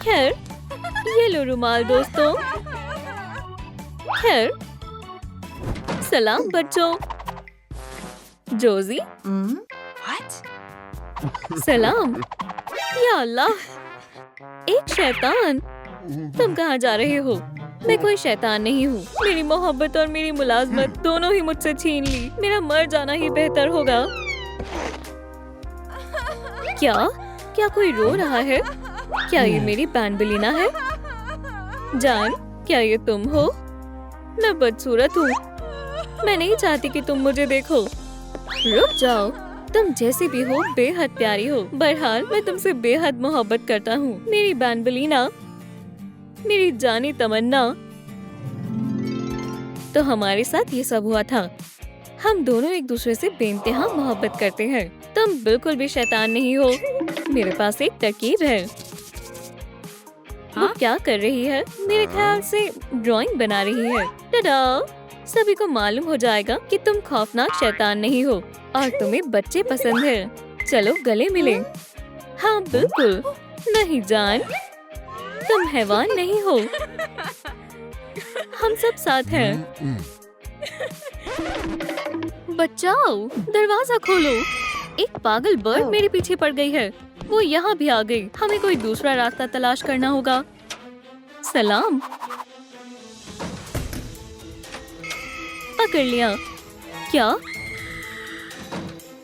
खैर, ये लो रुमाल दोस्तों। खैर, सलाम बच्चों। जोजी। सलाम। या अल्लाह, एक शैतान। तुम कहाँ जा रहे हो? मैं कोई शैतान नहीं हूँ। मेरी मोहब्बत और मेरी मुलाजमत दोनों ही मुझसे छीन ली। मेरा मर जाना ही बेहतर होगा। क्या? क्या कोई रो रहा है? क्या ये मेरी बैनबेलीना है? जान, क्या ये तुम हो? मैं बदसूरत हूँ। मैं नहीं चाहती कि तुम मुझे देखो। रुक जाओ। तुम जैसी भी हो बेहद प्यारी हो। बहरहाल, मैं तुमसे बेहद मोहब्बत करता हूँ, मेरी बैनबेलीना, मेरी जानी तमन्ना। तो हमारे साथ ये सब हुआ था। हम दोनों एक दूसरे से बेइंतहा मोहब्बत करते हैं। तुम बिल्कुल भी शैतान नहीं हो। मेरे पास एक तरकीब है। वो क्या कर रही है? मेरे ख्याल से ड्राइंग बना रही है। टडा! सभी को मालूम हो जाएगा कि तुम खौफनाक शैतान नहीं हो और तुम्हें बच्चे पसंद है। चलो गले मिले। हाँ बिल्कुल। नहीं जान, तुम हैवान नहीं हो। हम सब साथ हैं। बचाओ, दरवाजा खोलो। एक पागल बर्ड मेरे पीछे पड़ गई है। वो यहाँ भी आ गई। हमें कोई दूसरा रास्ता तलाश करना होगा। सलाम। पकड़ लिया। क्या?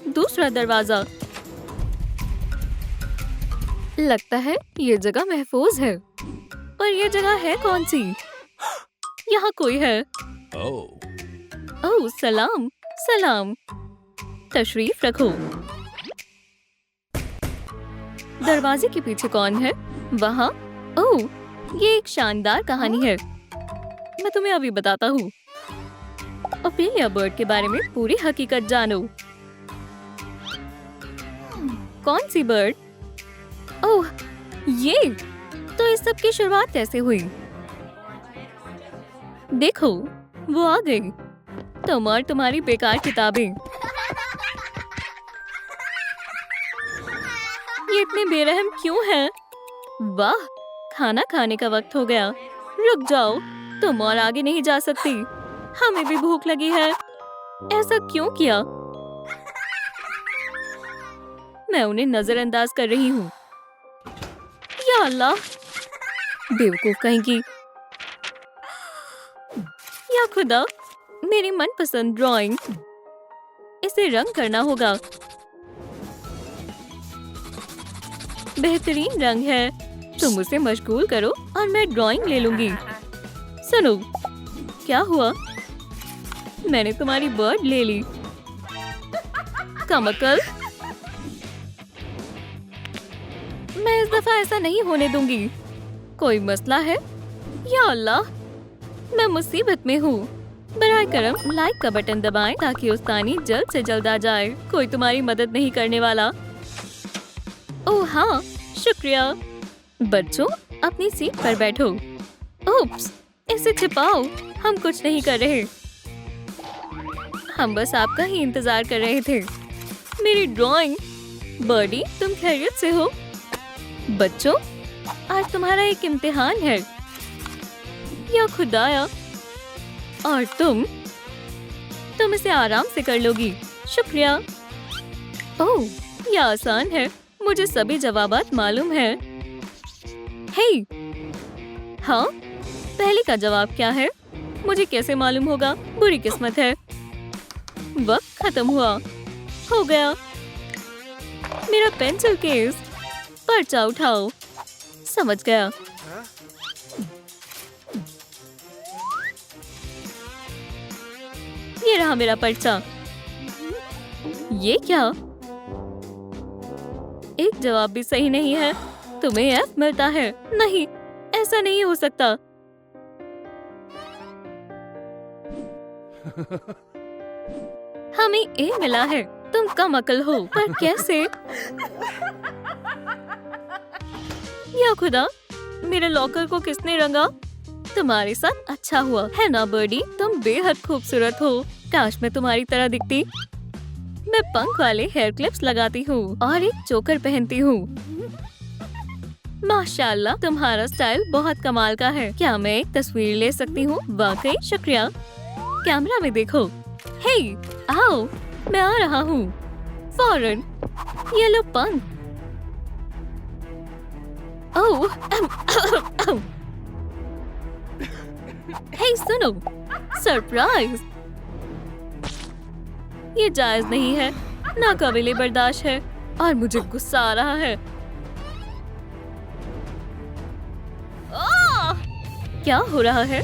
दूसरा दरवाजा। लगता है ये जगह महफूज है। पर ये जगह है कौन सी? यहाँ कोई है। ओह सलाम। सलाम। तशरीफ रखो। दरवाजे के पीछे कौन है? वहाँ। ओह, ये एक शानदार कहानी है। मैं तुम्हें अभी बताता हूँ। ओफेलिया बर्ड के बारे में पूरी हकीकत जानो। कौन सी बर्ड? ओह, ये। तो इस सब की शुरुआत कैसे हुई? देखो, वो आ गई। तुम और तुम्हारी बेकार किताबें। ये इतने बेरहम क्यों हैं? वाह, खाना खाने का वक्त हो गया। रुक जाओ, तुम और आगे नहीं जा सकती। हमें भी भूख लगी है। ऐसा क्यों किया? मैं उन्हें नजरअंदाज कर रही हूँ। या अल्लाह, बेवकूफ कहीं की। या खुदा, मेरी मनपसंद ड्राइंग। इसे रंग करना होगा। बेहतरीन रंग है। तुम उसे मशगूल करो और मैं ड्राइंग ले लूंगी। सुनो, क्या हुआ? मैंने तुम्हारी बर्ड ले ली। कमकल, मैं इस दफा ऐसा नहीं होने दूंगी। कोई मसला है? या अल्लाह, मैं मुसीबत में हूँ। बराए करम लाइक का बटन दबाएं ताकि उस्तानी जल्द से जल्द आ जाए। कोई तुम्हारी मदद नहीं करने वाला। ओह हाँ, शुक्रिया। बच्चों, अपनी सीट पर बैठो। ओप्स, इसे छिपाओ, हम कुछ नहीं कर रहे। हम बस आपका ही इंतजार कर रहे थे। मेरी ड्राइंग। बर्डी, तुम खैरियत से हो? बच्चों, आज तुम्हारा एक इम्तिहान है। या खुदाया, और तुम इसे आराम से कर लोगी। शुक्रिया। ओह, यह आसान है, मुझे सभी जवाबात मालूम है। हे, हाँ, पहले का जवाब क्या है? मुझे कैसे मालूम होगा? बुरी किस्मत है। वक्त खत्म हुआ। हो गया। मेरा पेंसिल केस। पर्चा उठाओ। समझ गया। ये रहा मेरा पर्चा। ये क्या? एक जवाब भी सही नहीं है। तुम्हें एफ मिलता है। नहीं, ऐसा नहीं हो सकता। हमें ए मिला है। तुम कम अकल हो, पर कैसे? या खुदा, मेरे लॉकर को किसने रंगा? तुम्हारे साथ अच्छा हुआ है ना बर्डी? तुम बेहद खूबसूरत हो। काश मैं तुम्हारी तरह दिखती। मैं पंख वाले हेयर क्लिप्स लगाती हूँ और एक चोकर पहनती हूँ। माशाल्लाह, तुम्हारा स्टाइल बहुत कमाल का है। क्या मैं एक तस्वीर ले सकती हूँ? वाकई शुक्रिया। कैमरा में देखो। हे, आओ, मैं आ रहा हूँ। फौरन। ये लो पंख। ओह, हे सुनो, सरप्राइज। ये जायज नहीं है, नाकाबिले बर्दाश्त है और मुझे गुस्सा आ रहा है। क्या हो रहा है?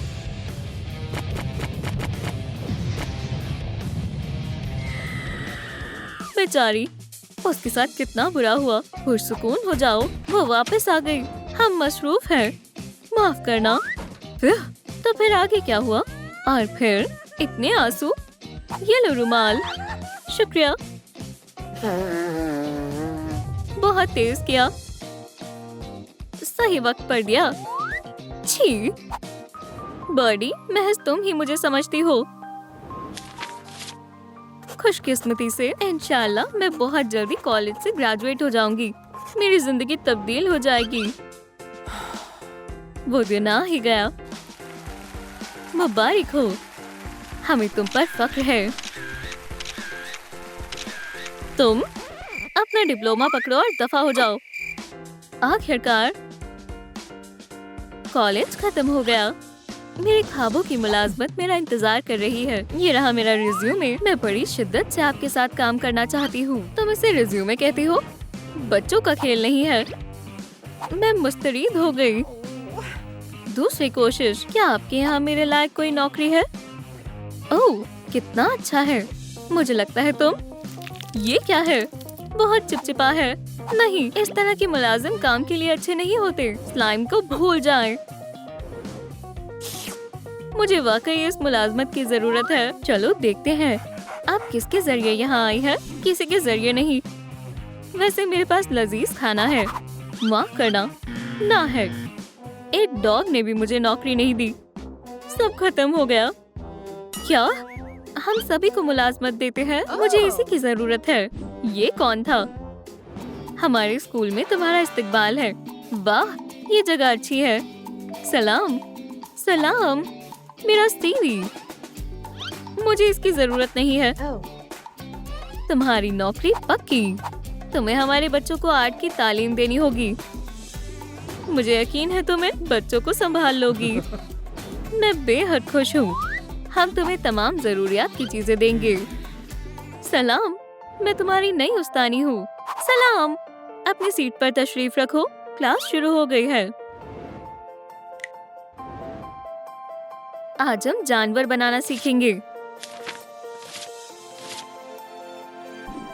बेचारी, उसके साथ कितना बुरा हुआ। पुरसुकून हो जाओ, वो वापस आ गई। हम मसरूफ हैं। माफ करना। तो फिर आगे क्या हुआ? और फिर इतने आंसू। ये लो रुमाल। शुक्रिया। बहुत तेज किया। सही वक्त पर दिया। छी, बर्डी, महज तुम ही मुझे समझती हो। खुशकिस्मती से इंशाल्लाह मैं बहुत जल्दी कॉलेज से ग्रेजुएट हो जाऊंगी। मेरी जिंदगी तब्दील हो जाएगी। वो दिन आ ही गया। मुबारक हो, हमें तुम पर फख्र है। तुम अपना डिप्लोमा पकड़ो और दफा हो जाओ। आखिरकार कॉलेज खत्म हो गया। मेरे ख्वाबों की मुलाजमत मेरा इंतजार कर रही है। ये रहा मेरा रिज्यूमे। मैं बड़ी शिद्दत से आपके साथ काम करना चाहती हूँ। तुम इसे रिज्यूमे कहती हो? बच्चों का खेल नहीं है। मैं मुस्तरीद हो गई। दूसरी कोशिश। क्या आपके यहाँ मेरे लायक कोई नौकरी है? ओह, कितना अच्छा है। मुझे लगता है तुम। ये क्या है? बहुत चिपचिपा है। नहीं, इस तरह के मुलाजिम काम के लिए अच्छे नहीं होते। स्लाइम को भूल जाएं। मुझे वाकई इस मुलाजमत की जरूरत है। चलो देखते हैं आप किसके जरिए यहाँ आई है। किसी के जरिए नहीं। वैसे मेरे पास लजीज खाना है। माफ करना, ना है। एक डॉग ने भी मुझे नौकरी नहीं दी। सब खत्म हो गया। क्या? हम सभी को मुलाजमत देते हैं। मुझे इसी की जरूरत है। ये कौन था? हमारे स्कूल में तुम्हारा इस्तकबाल है। वाह, ये जगह अच्छी है। सलाम। सलाम, मेरा सीवी। मुझे इसकी जरूरत नहीं है। तुम्हारी नौकरी पक्की। तुम्हें हमारे बच्चों को आर्ट की तालीम देनी होगी। मुझे यकीन है तुम्हें बच्चों को संभाल लोगी। मैं बेहद खुश हूँ। हम तुम्हें तमाम जरूरियात की चीजें देंगे। सलाम, मैं तुम्हारी नई उस्तानी हूँ। सलाम, अपनी सीट पर तशरीफ रखो। क्लास शुरू हो गई है। आज हम जानवर बनाना सीखेंगे।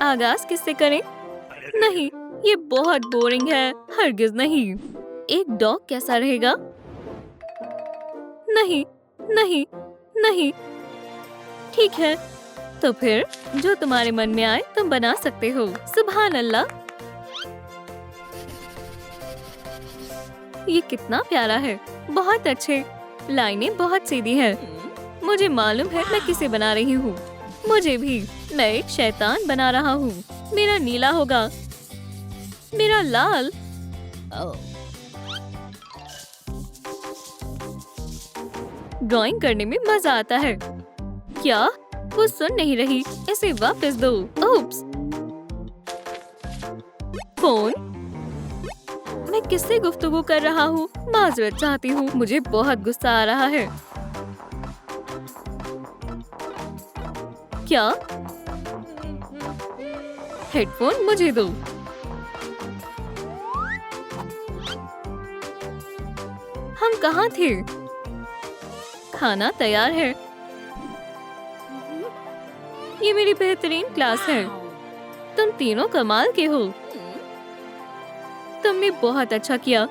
आगाज किससे करें? नहीं, ये बहुत बोरिंग है। हरगिज नहीं। एक डॉग कैसा रहेगा? नहीं, नहीं, नहीं। ठीक है, तो फिर जो तुम्हारे मन में आए तुम बना सकते हो। सुभान अल्लाह, ये कितना प्यारा है। बहुत अच्छे, लाइनें बहुत सीधी हैं। मुझे मालूम है मैं किसे बना रही हूँ। मुझे भी, मैं एक शैतान बना रहा हूँ। मेरा नीला होगा, मेरा लाल। ड्राइंग करने में मजा आता है। क्या वो सुन नहीं रही? इसे वापस दो। Oops, phone. मैं किससे गुफ्तगू कर रहा हूँ? माजरत चाहती हूँ, मुझे बहुत गुस्सा आ रहा है। क्या? हेडफोन मुझे दो। हम कहाँ थे? खाना तैयार है। ये मेरी बेहतरीन क्लास है। तुम तीनों कमाल के हो। तुमने बहुत अच्छा किया।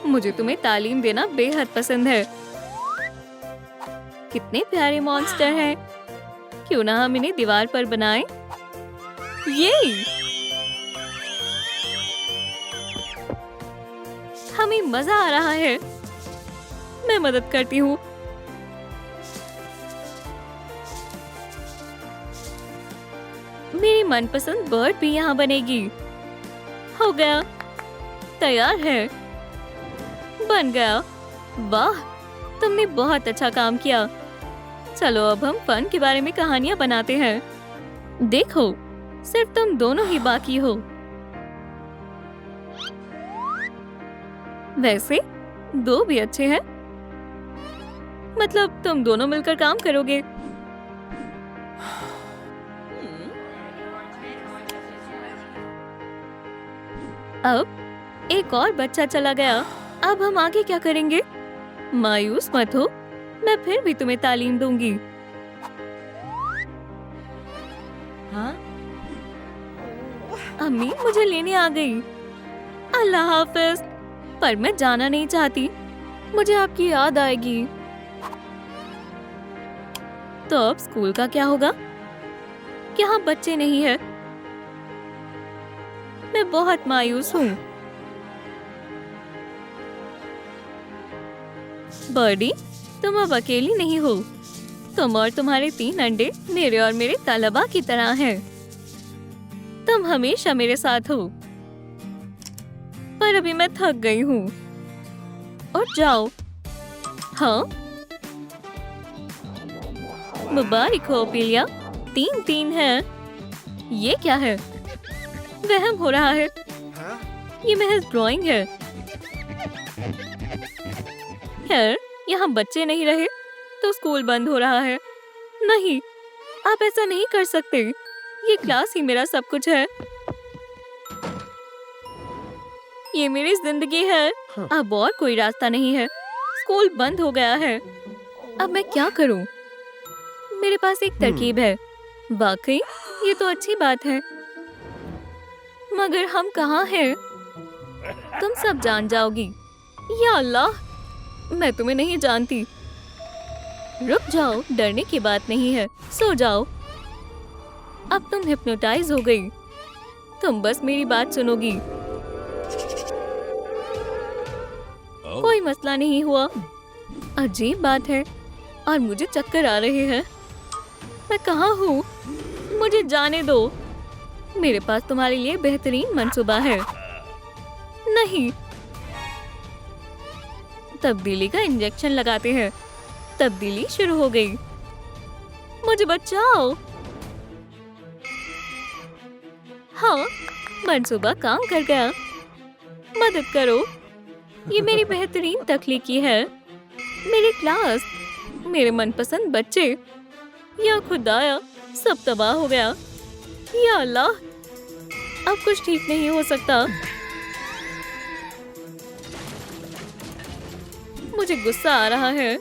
मुझे तुम्हें तालीम देना बेहद पसंद है। कितने प्यारे मॉन्स्टर हैं। क्यों ना हम इन्हें दीवार पर बनाएं? ये हमें मजा आ रहा है। मैं मदद करती हूँ। मेरी मनपसंद बर्ड भी यहाँ बनेगी। हो गया, तैयार है। बन गया। वाह, तुमने बहुत अच्छा काम किया। चलो अब हम फन के बारे में कहानियाँ बनाते हैं। देखो, सिर्फ तुम दोनों ही बाकी हो। वैसे दो भी अच्छे हैं। मतलब तुम दोनों मिलकर काम करोगे। अब एक और बच्चा चला गया। अब हम आगे क्या करेंगे? मायूस मत हो, मैं फिर भी तुम्हें तालीम दूंगी। हाँ? अम्मी मुझे लेने आ गई। अल्लाह हाफिज। पर मैं जाना नहीं चाहती, मुझे आपकी याद आएगी। तो अब स्कूल का क्या होगा? यहाँ बच्चे नहीं है। मैं बहुत मायूस हूँ। बर्डी, तुम अब अकेली नहीं हो। तुम और तुम्हारे 3 अंडे मेरे और मेरे तलबा की तरह हैं। तुम हमेशा मेरे साथ हो। पर अभी मैं थक गई हूँ। और जाओ। हाँ, मुबारक हो पिलिया, 3-3 है। ये क्या है? वहम हो रहा है। ये महज ड्राइंग है। खैर, यहाँ बच्चे नहीं रहे तो स्कूल बंद हो रहा है। नहीं, आप ऐसा नहीं कर सकते। ये क्लास ही मेरा सब कुछ है। ये मेरी जिंदगी है। अब और कोई रास्ता नहीं है। स्कूल बंद हो गया है। अब मैं क्या करूं? मेरे पास एक तरकीब है। वाकई ये तो अच्छी बात है। मगर हम कहाँ हैं? तुम सब जान जाओगी। या अल्लाह, मैं तुम्हें नहीं जानती। रुक जाओ, डरने की बात नहीं है। सो जाओ। अब तुम हिप्नोटाइज हो गई। तुम बस मेरी बात सुनोगी। कोई मसला नहीं हुआ। अजीब बात है, और मुझे चक्कर आ रहे हैं। मैं कहाँ हूँ? मुझे जाने दो। मेरे पास तुम्हारे लिए बेहतरीन मंसूबा है। नहीं, तब्दीली का इंजेक्शन लगाते हैं। तब्दीली शुरू हो गई। मुझे बचाओ। हाँ, मंसूबा काम कर गया। मदद करो। ये मेरी बेहतरीन तख्लीकी है। मेरी क्लास, मेरे मनपसंद बच्चे। या खुदाया, सब तबाह हो गया। या अल्लाह, अब कुछ ठीक नहीं हो सकता। मुझे गुस्सा आ रहा है।